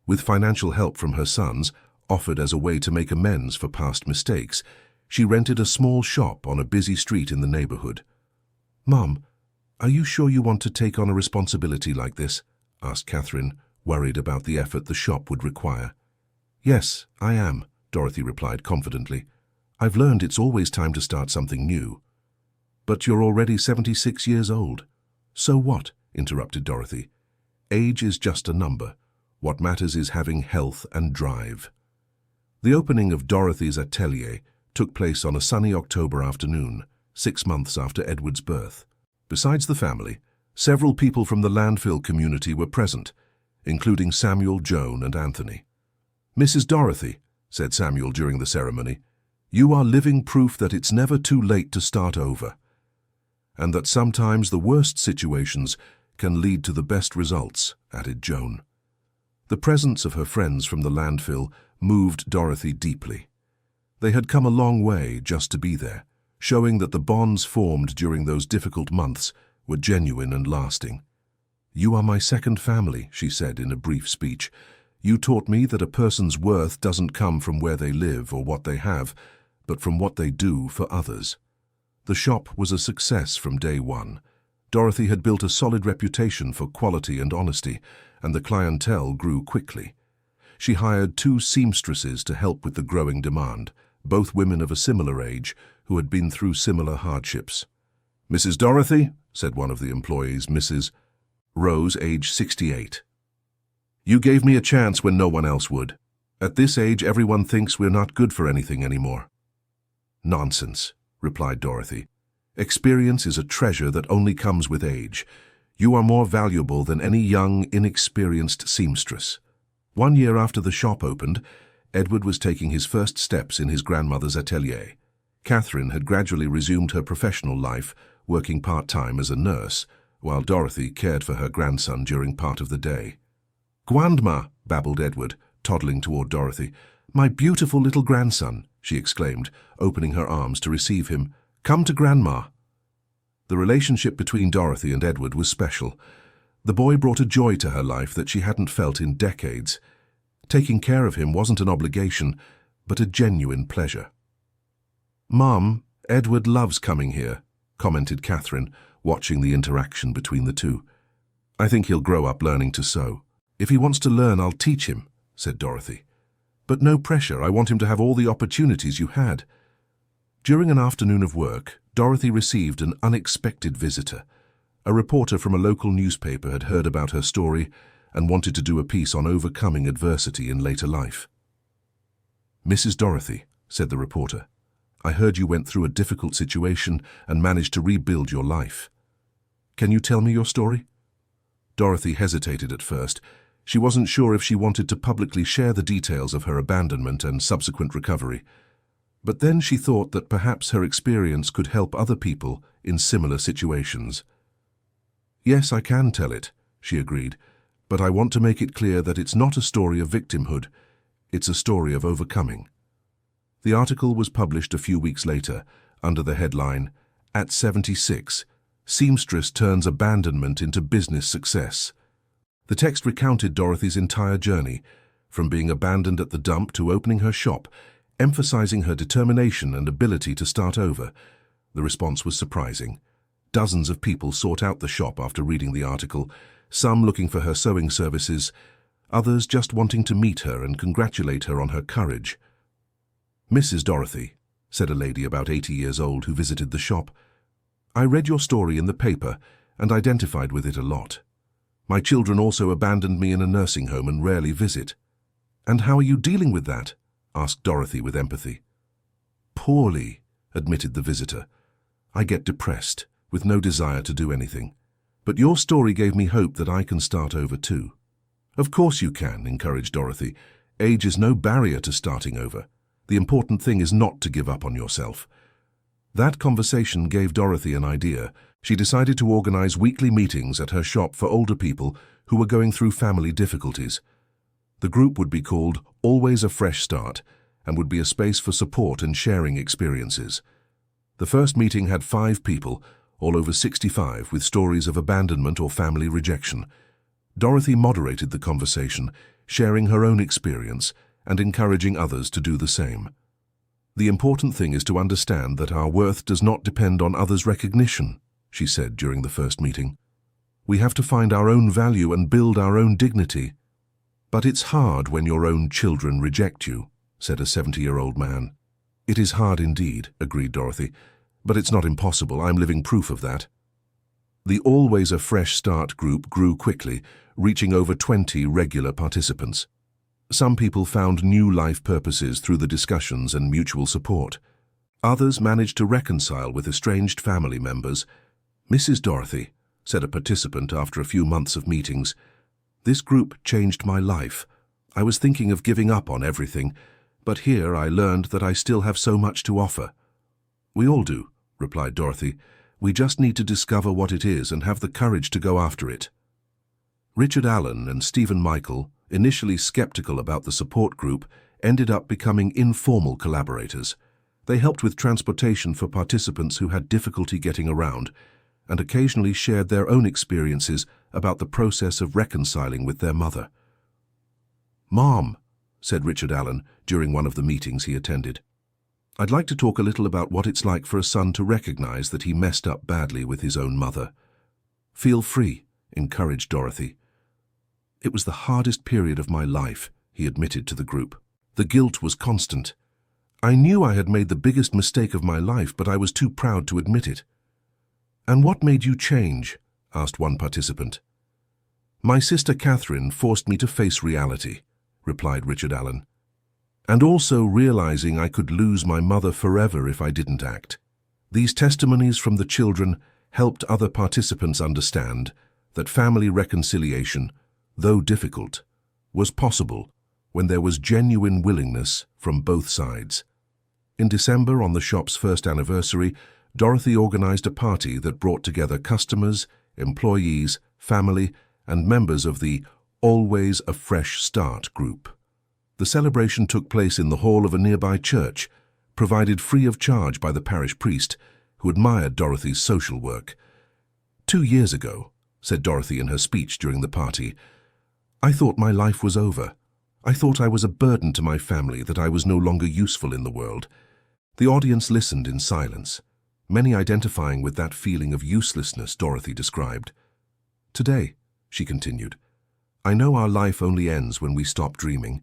S1: With financial help from her sons, offered as a way to make amends for past mistakes, she rented a small shop on a busy street in the neighborhood. "Mom, are you sure you want to take on a responsibility like this?" asked Catherine, worried about the effort the shop would require. "Yes, I am," Dorothy replied confidently. "I've learned it's always time to start something new." "But you're already 76 years old." "So what?" interrupted Dorothy. "Age is just a number. What matters is having health and drive." The opening of Dorothy's atelier took place on a sunny October afternoon, 6 months after Edward's birth. Besides the family, several people from the landfill community were present, including Samuel, Joan, and Anthony. "Mrs. Dorothy," said Samuel during the ceremony, "you are living proof that it's never too late to start over, and that sometimes the worst situations can lead to the best results," added Joan. The presence of her friends from the landfill moved Dorothy deeply. They had come a long way just to be there, showing that the bonds formed during those difficult months were genuine and lasting. "You are my second family," she said in a brief speech. "You taught me that a person's worth doesn't come from where they live or what they have, but from what they do for others." The shop was a success from day one. Dorothy had built a solid reputation for quality and honesty, and the clientele grew quickly. She hired 2 seamstresses to help with the growing demand, both women of a similar age who had been through similar hardships. "Mrs. Dorothy," said one of the employees, Mrs. Rose, age 68. "You gave me a chance when no one else would. At this age, everyone thinks we're not good for anything anymore." "Nonsense," replied Dorothy. "Experience is a treasure that only comes with age. You are more valuable than any young, inexperienced seamstress." 1 year after the shop opened, Edward was taking his first steps in his grandmother's atelier. Catherine had gradually resumed her professional life, working part-time as a nurse, while Dorothy cared for her grandson during part of the day. "Grandma," babbled Edward, toddling toward Dorothy. "My beautiful little grandson," she exclaimed, opening her arms to receive him. "Come to Grandma." The relationship between Dorothy and Edward was special. The boy brought a joy to her life that she hadn't felt in decades. Taking care of him wasn't an obligation, but a genuine pleasure. "Mom, Edward loves coming here," commented Catherine, watching the interaction between the two. "I think he'll grow up learning to sew." "If he wants to learn, I'll teach him," said Dorothy. "But no pressure. I want him to have all the opportunities you had." During an afternoon of work, Dorothy received an unexpected visitor. A reporter from a local newspaper had heard about her story and wanted to do a piece on overcoming adversity in later life. "Mrs. Dorothy," said the reporter, "I heard you went through a difficult situation and managed to rebuild your life. Can you tell me your story?" Dorothy hesitated at first. She wasn't sure if she wanted to publicly share the details of her abandonment and subsequent recovery. But then she thought that perhaps her experience could help other people in similar situations. "Yes, I can tell it," she agreed, "but I want to make it clear that it's not a story of victimhood. It's a story of overcoming." The article was published a few weeks later under the headline, "At 76, Seamstress Turns Abandonment into Business Success." The text recounted Dorothy's entire journey, from being abandoned at the dump to opening her shop, emphasizing her determination and ability to start over. The response was surprising. Dozens of people sought out the shop after reading the article, some looking for her sewing services, others just wanting to meet her and congratulate her on her courage. "Mrs. Dorothy," said a lady about 80 years old who visited the shop, "I read your story in the paper and identified with it a lot. My children also abandoned me in a nursing home and rarely visit." "And how are you dealing with that?" asked Dorothy with empathy. "Poorly," admitted the visitor. "I get depressed, with no desire to do anything. But your story gave me hope that I can start over too." "Of course you can," encouraged Dorothy. "Age is no barrier to starting over. The important thing is not to give up on yourself." That conversation gave Dorothy an idea. She decided to organize weekly meetings at her shop for older people who were going through family difficulties. The group would be called Always a Fresh Start and would be a space for support and sharing experiences. The first meeting had 5 people, all over 65, with stories of abandonment or family rejection. Dorothy moderated the conversation, sharing her own experience and encouraging others to do the same. "The important thing is to understand that our worth does not depend on others' recognition," she said during the first meeting. "We have to find our own value and build our own dignity." "But it's hard when your own children reject you," said a 70-year-old man. "It is hard indeed," agreed Dorothy, "but it's not impossible. I'm living proof of that." The Always a Fresh Start group grew quickly, reaching over 20 regular participants. Some people found new life purposes through the discussions and mutual support. Others managed to reconcile with estranged family members. "Mrs. Dorothy," said a participant after a few months of meetings, "this group changed my life. I was thinking of giving up on everything, but here I learned that I still have so much to offer." "We all do," replied Dorothy. "We just need to discover what it is and have the courage to go after it." Richard Allen and Stephen Michael, initially skeptical about the support group, ended up becoming informal collaborators. They helped with transportation for participants who had difficulty getting around, and occasionally shared their own experiences about the process of reconciling with their mother. "Mom," said Richard Allen during one of the meetings he attended, "I'd like to talk a little about what it's like for a son to recognize that he messed up badly with his own mother." "Feel free," encouraged Dorothy. "It was the hardest period of my life," he admitted to the group. "The guilt was constant. I knew I had made the biggest mistake of my life, but I was too proud to admit it." "And what made you change?" asked one participant. "My sister Catherine forced me to face reality," replied Richard Allen. "And also realizing I could lose my mother forever if I didn't act." These testimonies from the children helped other participants understand that family reconciliation, though difficult, was possible when there was genuine willingness from both sides. In December, on the shop's first anniversary, Dorothy organized a party that brought together customers, employees, family, and members of the Always a Fresh Start group. The celebration took place in the hall of a nearby church, provided free of charge by the parish priest, who admired Dorothy's social work. "2 years ago," said Dorothy in her speech during the party, "I thought my life was over. I thought I was a burden to my family, that I was no longer useful in the world." The audience listened in silence, many identifying with that feeling of uselessness Dorothy described. "Today," she continued, "I know our life only ends when we stop dreaming.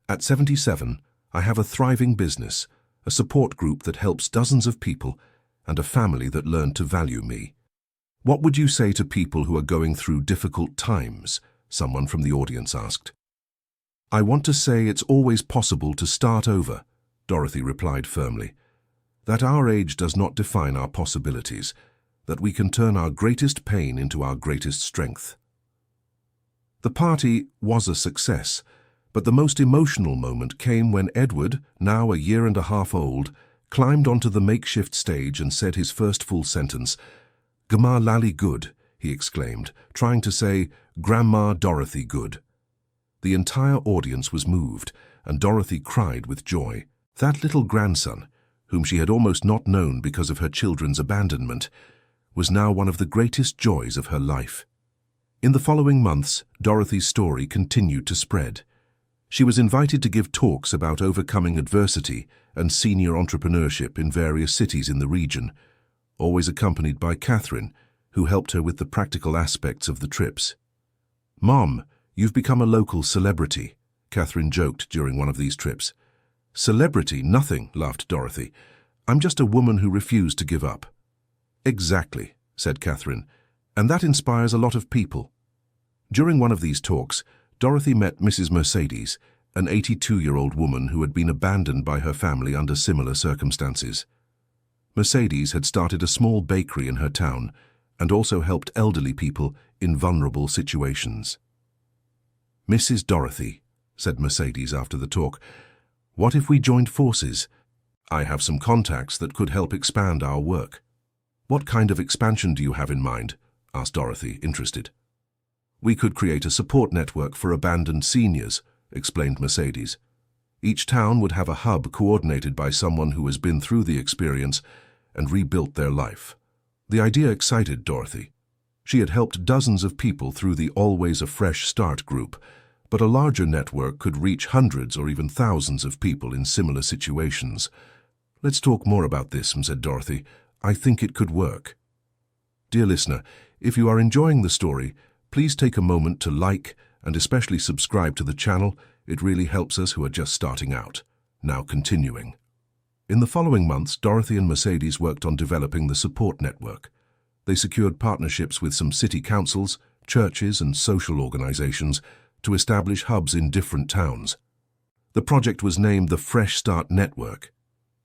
S1: At 77, I have a thriving business, a support group that helps dozens of people, and a family that learned to value me." "What would you say to people who are going through difficult times?" someone from the audience asked. "I want to say it's always possible to start over," Dorothy replied firmly. "That our age does not define our possibilities, that we can turn our greatest pain into our greatest strength." The party was a success, but the most emotional moment came when Edward, now a year and a half old, climbed onto the makeshift stage and said his first full sentence. "Gma Lally Good," he exclaimed, trying to say, "Grandma Dorothy Good." The entire audience was moved, and Dorothy cried with joy. That little grandson, whom she had almost not known because of her children's abandonment, was now one of the greatest joys of her life. In the following months, Dorothy's story continued to spread. She was invited to give talks about overcoming adversity and senior entrepreneurship in various cities in the region, always accompanied by Catherine, who helped her with the practical aspects of the trips. "Mom, you've become a local celebrity," Catherine joked during one of these trips. "Celebrity? Nothing," laughed Dorothy. "I'm just a woman who refused to give up." "Exactly," said Catherine, "and that inspires a lot of people." During one of these talks, Dorothy met Mrs. Mercedes, an 82-year-old woman who had been abandoned by her family under similar circumstances. Mercedes had started a small bakery in her town and also helped elderly people in vulnerable situations. "Mrs. Dorothy," said Mercedes after the talk, "what if we joined forces? I have some contacts that could help expand our work." "What kind of expansion do you have in mind?" asked Dorothy, interested. "We could create a support network for abandoned seniors," explained Mercedes. "Each town would have a hub coordinated by someone who has been through the experience and rebuilt their life." The idea excited Dorothy. She had helped dozens of people through the Always a Fresh Start group, but a larger network could reach hundreds or even thousands of people in similar situations. "Let's talk more about this," said Dorothy. "I think it could work." Dear listener, if you are enjoying the story, please take a moment to like and especially subscribe to the channel. It really helps us who are just starting out. Now continuing. In the following months, Dorothy and Mercedes worked on developing the support network. They secured partnerships with some city councils, churches, and social organizations to establish hubs in different towns. The project was named the Fresh Start Network.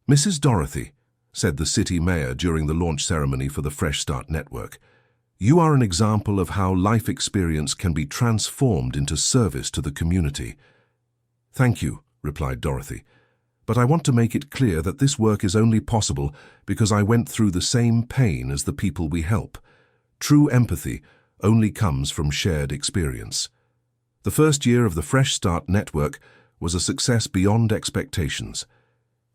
S1: "Mrs. Dorothy," said the city mayor during the launch ceremony for the Fresh Start Network, "you are an example of how life experience can be transformed into service to the community." "Thank you," replied Dorothy, "but I want to make it clear that this work is only possible because I went through the same pain as the people we help. True empathy only comes from shared experience." The first year of the Fresh Start Network was a success beyond expectations.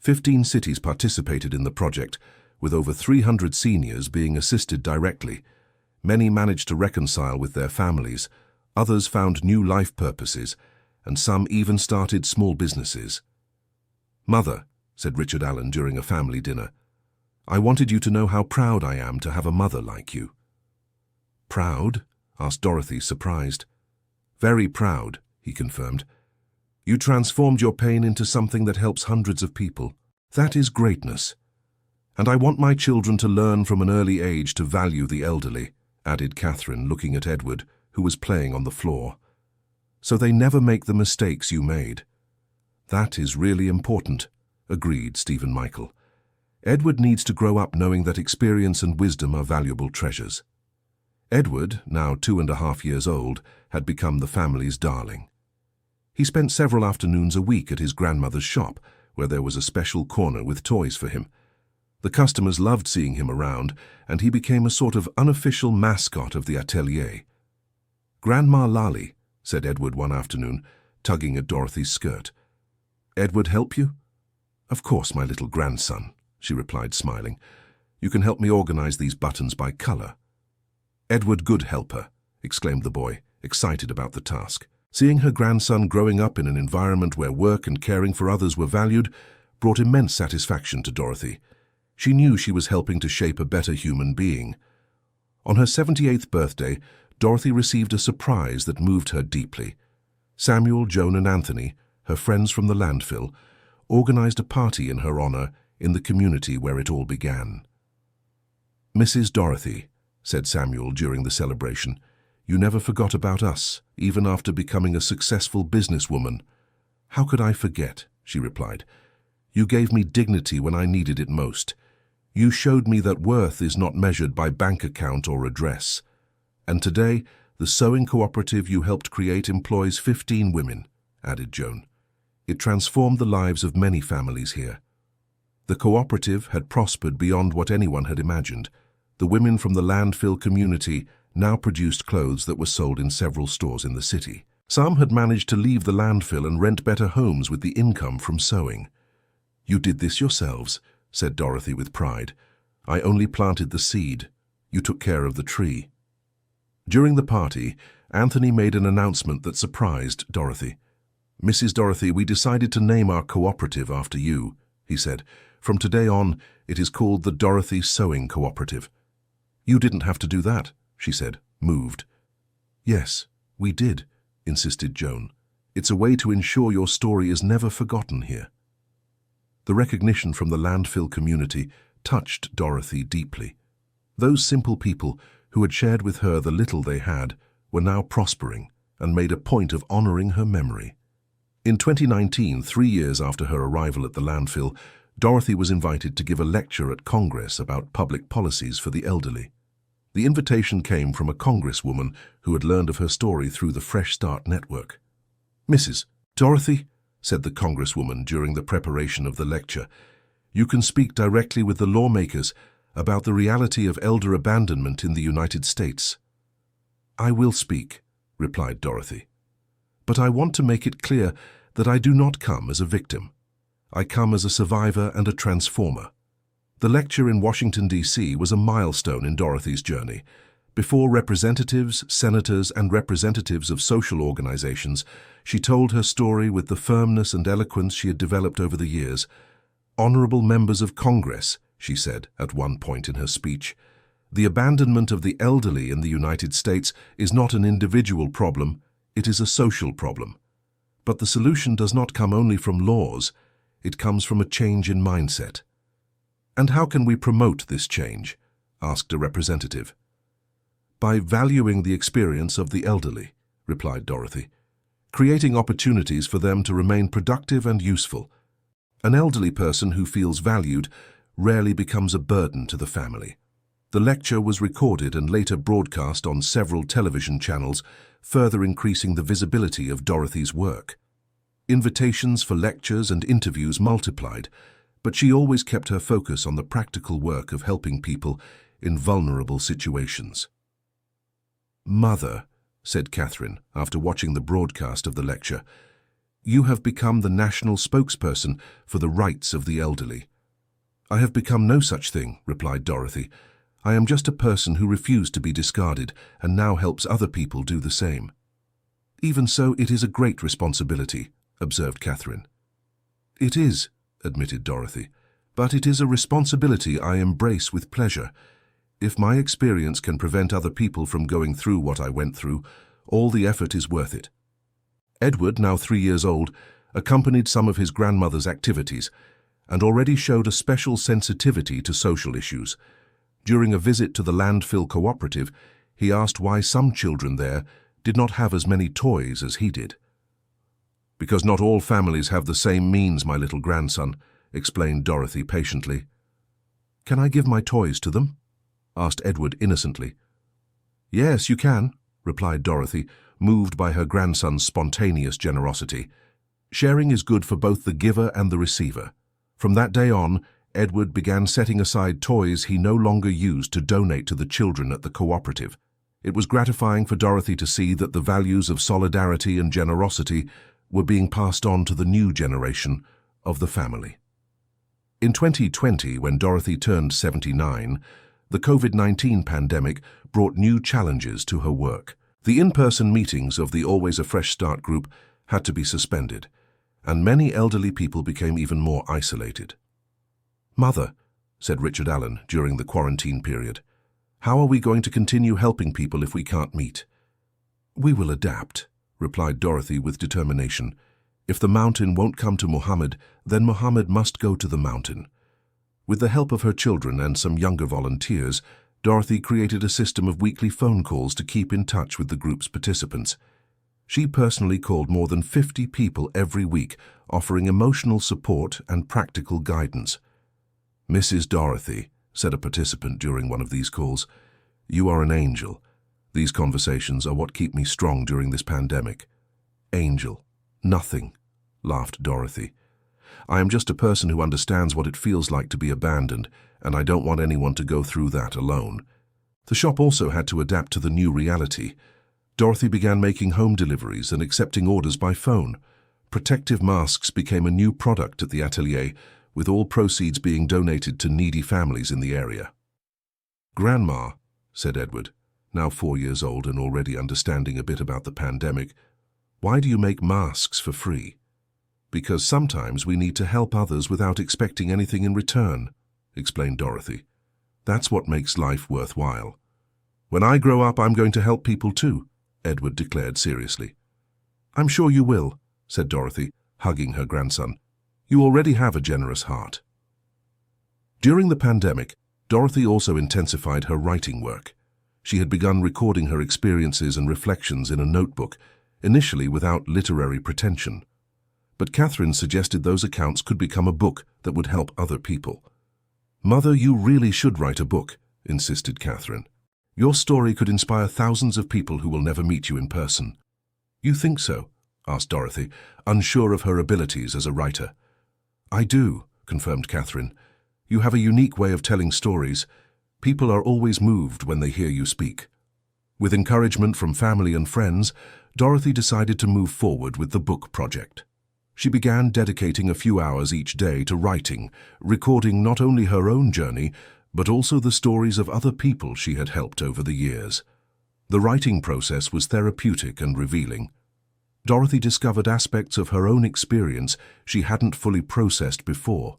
S1: 15 cities participated in the project, with over 300 seniors being assisted directly. Many managed to reconcile with their families, others found new life purposes, and some even started small businesses. "Mother," said Richard Allen during a family dinner, "I wanted you to know how proud I am to have a mother like you." "Proud?" asked Dorothy, surprised. "Very proud," he confirmed. "You transformed your pain into something that helps hundreds of people. That is greatness. And I want my children to learn from an early age to value the elderly," added Catherine, looking at Edward, who was playing on the floor. "So they never make the mistakes you made." "That is really important," agreed Stephen Michael. "Edward needs to grow up knowing that experience and wisdom are valuable treasures." Edward, now 2.5 years old, had become the family's darling. He spent several afternoons a week at his grandmother's shop, where there was a special corner with toys for him. The customers loved seeing him around, and he became a sort of unofficial mascot of the atelier. "Grandma Lali," said Edward one afternoon, tugging at Dorothy's skirt. "Edward help you?" "Of course, my little grandson," she replied, smiling. "You can help me organize these buttons by color." "Edward good helper," exclaimed the boy, excited about the task. Seeing her grandson growing up in an environment where work and caring for others were valued brought immense satisfaction to Dorothy. She knew she was helping to shape a better human being. On her 78th birthday, Dorothy received a surprise that moved her deeply. Samuel, Joan, and Anthony, her friends from the landfill, organized a party in her honor in the community where it all began. "Mrs. Dorothy," said Samuel during the celebration, "you never forgot about us, even after becoming a successful businesswoman." "How could I forget?" she replied. "You gave me dignity when I needed it most. You showed me that worth is not measured by bank account or address. And today, the sewing cooperative you helped create employs 15 women," added Joan. "It transformed the lives of many families here." The cooperative had prospered beyond what anyone had imagined. The women from the landfill community now produced clothes that were sold in several stores in the city. Some had managed to leave the landfill and rent better homes with the income from sewing. "You did this yourselves," said Dorothy with pride. "I only planted the seed. You took care of the tree." During the party, Anthony made an announcement that surprised Dorothy. "Mrs. Dorothy, we decided to name our cooperative after you," he said. "From today on, it is called the Dorothy Sewing Cooperative." "You didn't have to do that," she said, moved. "Yes, we did," insisted Joan. "It's a way to ensure your story is never forgotten here." The recognition from the landfill community touched Dorothy deeply. Those simple people who had shared with her the little they had were now prospering and made a point of honoring her memory. In 2019, 3 years after her arrival at the landfill, Dorothy was invited to give a lecture at Congress about public policies for the elderly. The invitation came from a congresswoman who had learned of her story through the Fresh Start Network. "Mrs. Dorothy," said the congresswoman during the preparation of the lecture, "you can speak directly with the lawmakers about the reality of elder abandonment in the United States." "I will speak," replied Dorothy. "But I want to make it clear that I do not come as a victim. I come as a survivor and a transformer." The lecture in Washington, D.C. was a milestone in Dorothy's journey. Before representatives, senators, and representatives of social organizations, she told her story with the firmness and eloquence she had developed over the years. "Honorable members of Congress," she said at one point in her speech, "the abandonment of the elderly in the United States is not an individual problem, it is a social problem. But the solution does not come only from laws, it comes from a change in mindset." "And how can we promote this change?" asked a representative. "By valuing the experience of the elderly," replied Dorothy, "creating opportunities for them to remain productive and useful. An elderly person who feels valued rarely becomes a burden to the family." The lecture was recorded and later broadcast on several television channels, further increasing the visibility of Dorothy's work. Invitations for lectures and interviews multiplied, but she always kept her focus on the practical work of helping people in vulnerable situations. "Mother," said Catherine after watching the broadcast of the lecture. "You have become the national spokesperson for the rights of the elderly." "I have become no such thing," replied Dorothy. "I am just a person who refused to be discarded and now helps other people do the same." "Even so, it is a great responsibility," observed Catherine. "It is," admitted Dorothy, "but it is a responsibility I embrace with pleasure. If my experience can prevent other people from going through what I went through, all the effort is worth it." Edward, now 3 years old, accompanied some of his grandmother's activities and already showed a special sensitivity to social issues. During a visit to the landfill cooperative, he asked why some children there did not have as many toys as he did. "Because not all families have the same means, my little grandson," explained Dorothy patiently. "Can I give my toys to them?" asked Edward innocently. "Yes, you can," replied Dorothy, moved by her grandson's spontaneous generosity. Sharing is good for both the giver and the receiver. From that day on, Edward began setting aside toys he no longer used to donate to the children at the cooperative. It was gratifying for Dorothy to see that the values of solidarity and generosity were being passed on to the new generation of the family. In 2020, when Dorothy turned 79, the COVID-19 pandemic brought new challenges to her work. The in-person meetings of the Always a Fresh Start group had to be suspended, and many elderly people became even more isolated. "Mother," said Richard Allen during the quarantine period, "how are we going to continue helping people if we can't meet?" "We will adapt," replied Dorothy with determination. "If the mountain won't come to Muhammad, then Muhammad must go to the mountain." With the help of her children and some younger volunteers, Dorothy created a system of weekly phone calls to keep in touch with the group's participants. She personally called more than 50 people every week, offering emotional support and practical guidance. "Mrs. Dorothy," said a participant during one of these calls, "you are an angel. These conversations are what keep me strong during this pandemic." "Angel, nothing," laughed Dorothy. "I am just a person who understands what it feels like to be abandoned, and I don't want anyone to go through that alone." The shop also had to adapt to the new reality. Dorothy began making home deliveries and accepting orders by phone. Protective masks became a new product at the atelier, with all proceeds being donated to needy families in the area. "Grandma," said Edward, now 4 years old and already understanding a bit about the pandemic, "why do you make masks for free?" "Because sometimes we need to help others without expecting anything in return," explained Dorothy. "That's what makes life worthwhile." "When I grow up, I'm going to help people too," Edward declared seriously. "I'm sure you will," said Dorothy, hugging her grandson. "You already have a generous heart." During the pandemic, Dorothy also intensified her writing work. She had begun recording her experiences and reflections in a notebook, initially without literary pretension. But Catherine suggested those accounts could become a book that would help other people. "Mother, you really should write a book," insisted Catherine. "Your story could inspire thousands of people who will never meet you in person." "You think so?" asked Dorothy, unsure of her abilities as a writer. "I do," confirmed Catherine. "You have a unique way of telling stories. People are always moved when they hear you speak." With encouragement from family and friends, Dorothy decided to move forward with the book project. She began dedicating a few hours each day to writing, recording not only her own journey, but also the stories of other people she had helped over the years. The writing process was therapeutic and revealing. Dorothy discovered aspects of her own experience she hadn't fully processed before.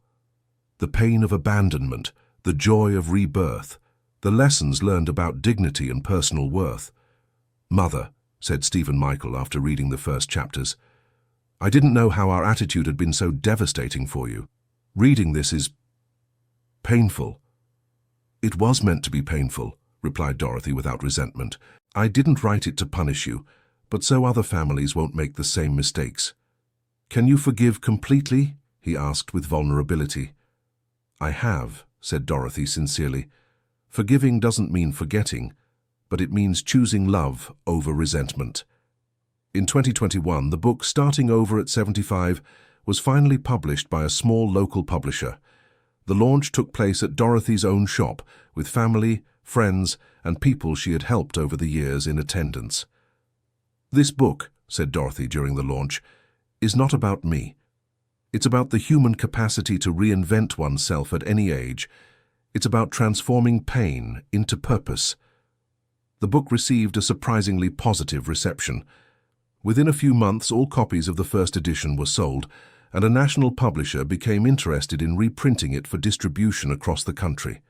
S1: The pain of abandonment, the joy of rebirth, the lessons learned about dignity and personal worth. "Mother," said Stephen Michael after reading the first chapters, "I didn't know how our attitude had been so devastating for you. Reading this is painful." "It was meant to be painful," replied Dorothy without resentment. "I didn't write it to punish you, but so other families won't make the same mistakes." "Can you forgive completely?" he asked with vulnerability. "I have," said Dorothy sincerely. "Forgiving doesn't mean forgetting, but it means choosing love over resentment." In 2021, the book Starting Over at 75 was finally published by a small local publisher. The launch took place at Dorothy's own shop, with family, friends, and people she had helped over the years in attendance. "This book," said Dorothy during the launch, "is not about me. It's about the human capacity to reinvent oneself at any age. It's about transforming pain into purpose." The book received a surprisingly positive reception. Within a few months, all copies of the first edition were sold, and a national publisher became interested in reprinting it for distribution across the country.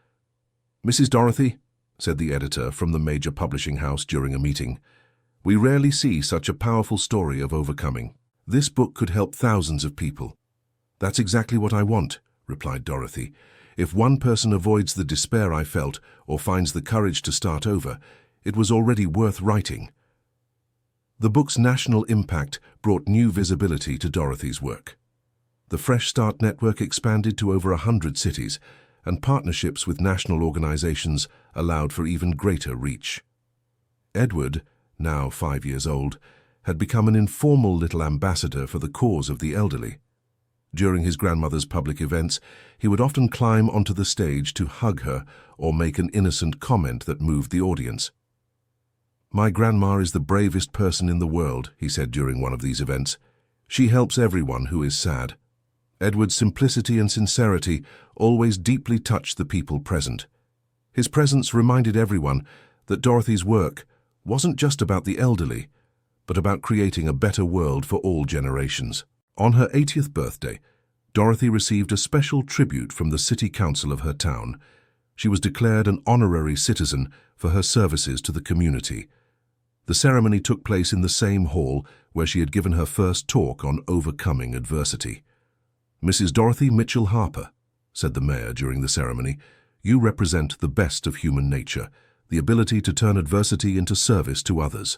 S1: "Mrs. Dorothy," said the editor from the major publishing house during a meeting, "we rarely see such a powerful story of overcoming. This book could help thousands of people." "That's exactly what I want," replied Dorothy. "If one person avoids the despair I felt or finds the courage to start over, it was already worth writing." The book's national impact brought new visibility to Dorothy's work. The Fresh Start Network expanded to over 100 cities, and partnerships with national organizations allowed for even greater reach. Edward, now 5 years old, had become an informal little ambassador for the cause of the elderly. During his grandmother's public events, he would often climb onto the stage to hug her or make an innocent comment that moved the audience. "My grandma is the bravest person in the world," he said during one of these events. "She helps everyone who is sad." Edward's simplicity and sincerity always deeply touched the people present. His presence reminded everyone that Dorothy's work wasn't just about the elderly, but about creating a better world for all generations. On her 80th birthday, Dorothy received a special tribute from the city council of her town. She was declared an honorary citizen for her services to the community. The ceremony took place in the same hall where she had given her first talk on overcoming adversity. "Mrs. Dorothy Mitchell Harper," said the mayor during the ceremony, "you represent the best of human nature, the ability to turn adversity into service to others."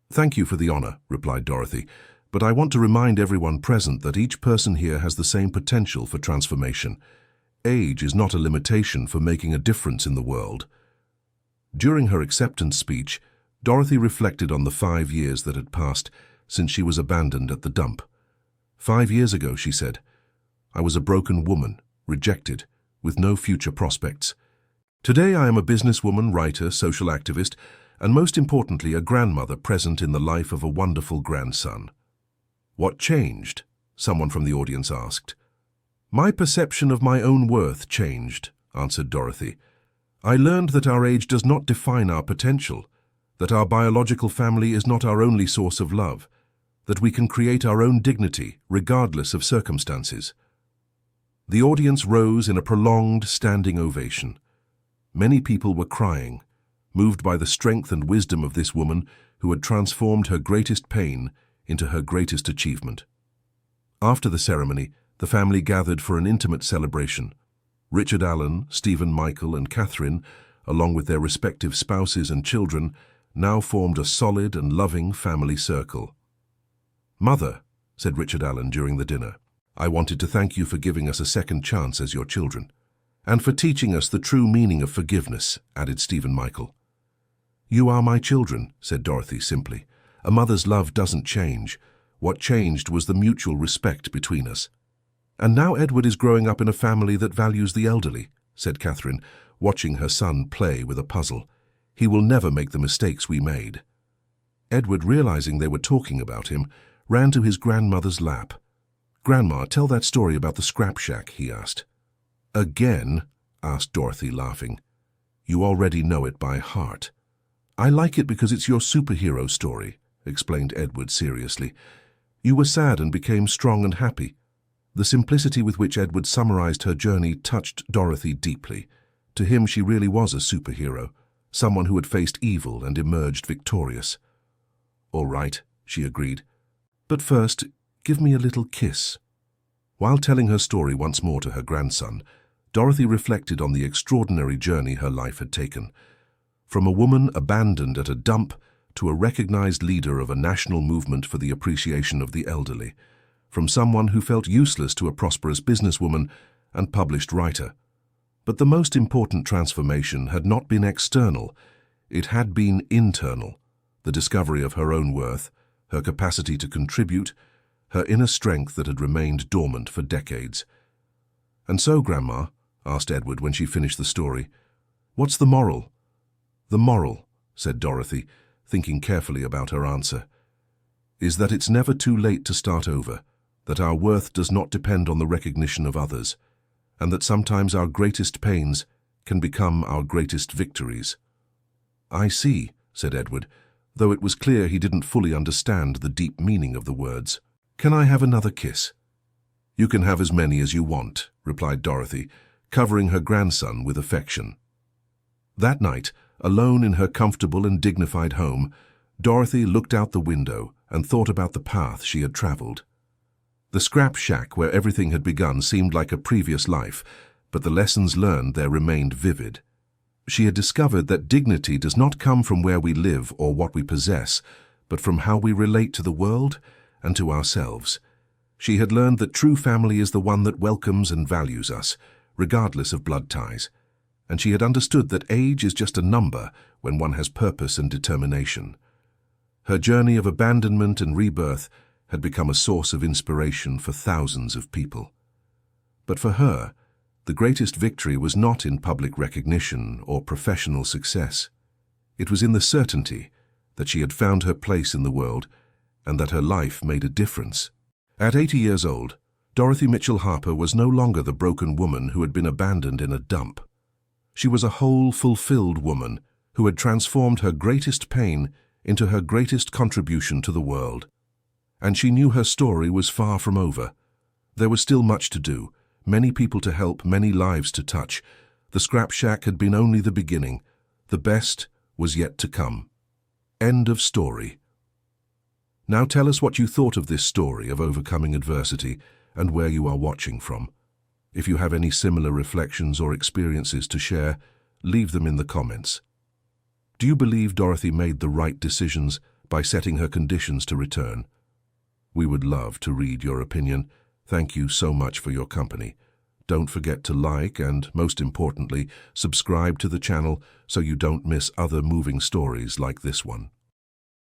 S1: "Thank you for the honor," replied Dorothy, "but I want to remind everyone present that each person here has the same potential for transformation. Age is not a limitation for making a difference in the world." During her acceptance speech, Dorothy reflected on the 5 years that had passed since she was abandoned at the dump. "5 years ago," she said, "I was a broken woman, rejected, with no future prospects. Today I am a businesswoman, writer, social activist, and most importantly, a grandmother present in the life of a wonderful grandson." "What changed?" someone from the audience asked. "My perception of my own worth changed," answered Dorothy. "I learned that our age does not define our potential, that our biological family is not our only source of love, that we can create our own dignity regardless of circumstances." The audience rose in a prolonged standing ovation. Many people were crying, moved by the strength and wisdom of this woman who had transformed her greatest pain into her greatest achievement. After the ceremony, the family gathered for an intimate celebration. Richard Allen, Stephen Michael, and Catherine, along with their respective spouses and children, now formed a solid and loving family circle. "Mother," said Richard Allen during the dinner, "I wanted to thank you for giving us a second chance as your children. And for teaching us the true meaning of forgiveness," added Stephen Michael. "You are my children," said Dorothy simply. "A mother's love doesn't change. What changed was the mutual respect between us." "And now Edward is growing up in a family that values the elderly," said Catherine, watching her son play with a puzzle. "He will never make the mistakes we made." Edward, realizing they were talking about him, ran to his grandmother's lap. "Grandma, tell that story about the scrap shack," he asked. "Again?" asked Dorothy, laughing. "You already know it by heart." "I like it because it's your superhero story," explained Edward seriously. "You were sad and became strong and happy." The simplicity with which Edward summarized her journey touched Dorothy deeply. To him, she really was a superhero, someone who had faced evil and emerged victorious. "All right," she agreed. "But first, give me a little kiss." While telling her story once more to her grandson, Dorothy reflected on the extraordinary journey her life had taken. From a woman abandoned at a dump to a recognized leader of a national movement for the appreciation of the elderly. From someone who felt useless to a prosperous businesswoman and published writer. But the most important transformation had not been external, it had been internal. The discovery of her own worth, her capacity to contribute, her inner strength that had remained dormant for decades. "And so, Grandma," asked Edward when she finished the story, "what's the moral?" "The moral," said Dorothy, thinking carefully about her answer, "is that it's never too late to start over, that our worth does not depend on the recognition of others, and that sometimes our greatest pains can become our greatest victories." "I see," said Edward, though it was clear he didn't fully understand the deep meaning of the words. "Can I have another kiss?" "You can have as many as you want," replied Dorothy, covering her grandson with affection. That night, alone in her comfortable and dignified home, Dorothy looked out the window and thought about the path she had traveled. The scrap shack where everything had begun seemed like a previous life, but the lessons learned there remained vivid. She had discovered that dignity does not come from where we live or what we possess, but from how we relate to the world and to ourselves. She had learned that true family is the one that welcomes and values us, regardless of blood ties, and she had understood that age is just a number when one has purpose and determination. Her journey of abandonment and rebirth had become a source of inspiration for thousands of people. But for her, the greatest victory was not in public recognition or professional success. It was in the certainty that she had found her place in the world and that her life made a difference. At 80 years old, Dorothy Mitchell Harper was no longer the broken woman who had been abandoned in a dump. She was a whole, fulfilled woman who had transformed her greatest pain into her greatest contribution to the world. And she knew her story was far from over. There was still much to do, many people to help, many lives to touch. The scrap shack had been only the beginning. The best was yet to come. End of story. Now tell us what you thought of this story of overcoming adversity and where you are watching from. If you have any similar reflections or experiences to share, leave them in the comments. Do you believe Dorothy made the right decisions by setting her conditions to return? We would love to read your opinion. Thank you so much for your company. Don't forget to like and, most importantly, subscribe to the channel so you don't miss other moving stories like this one.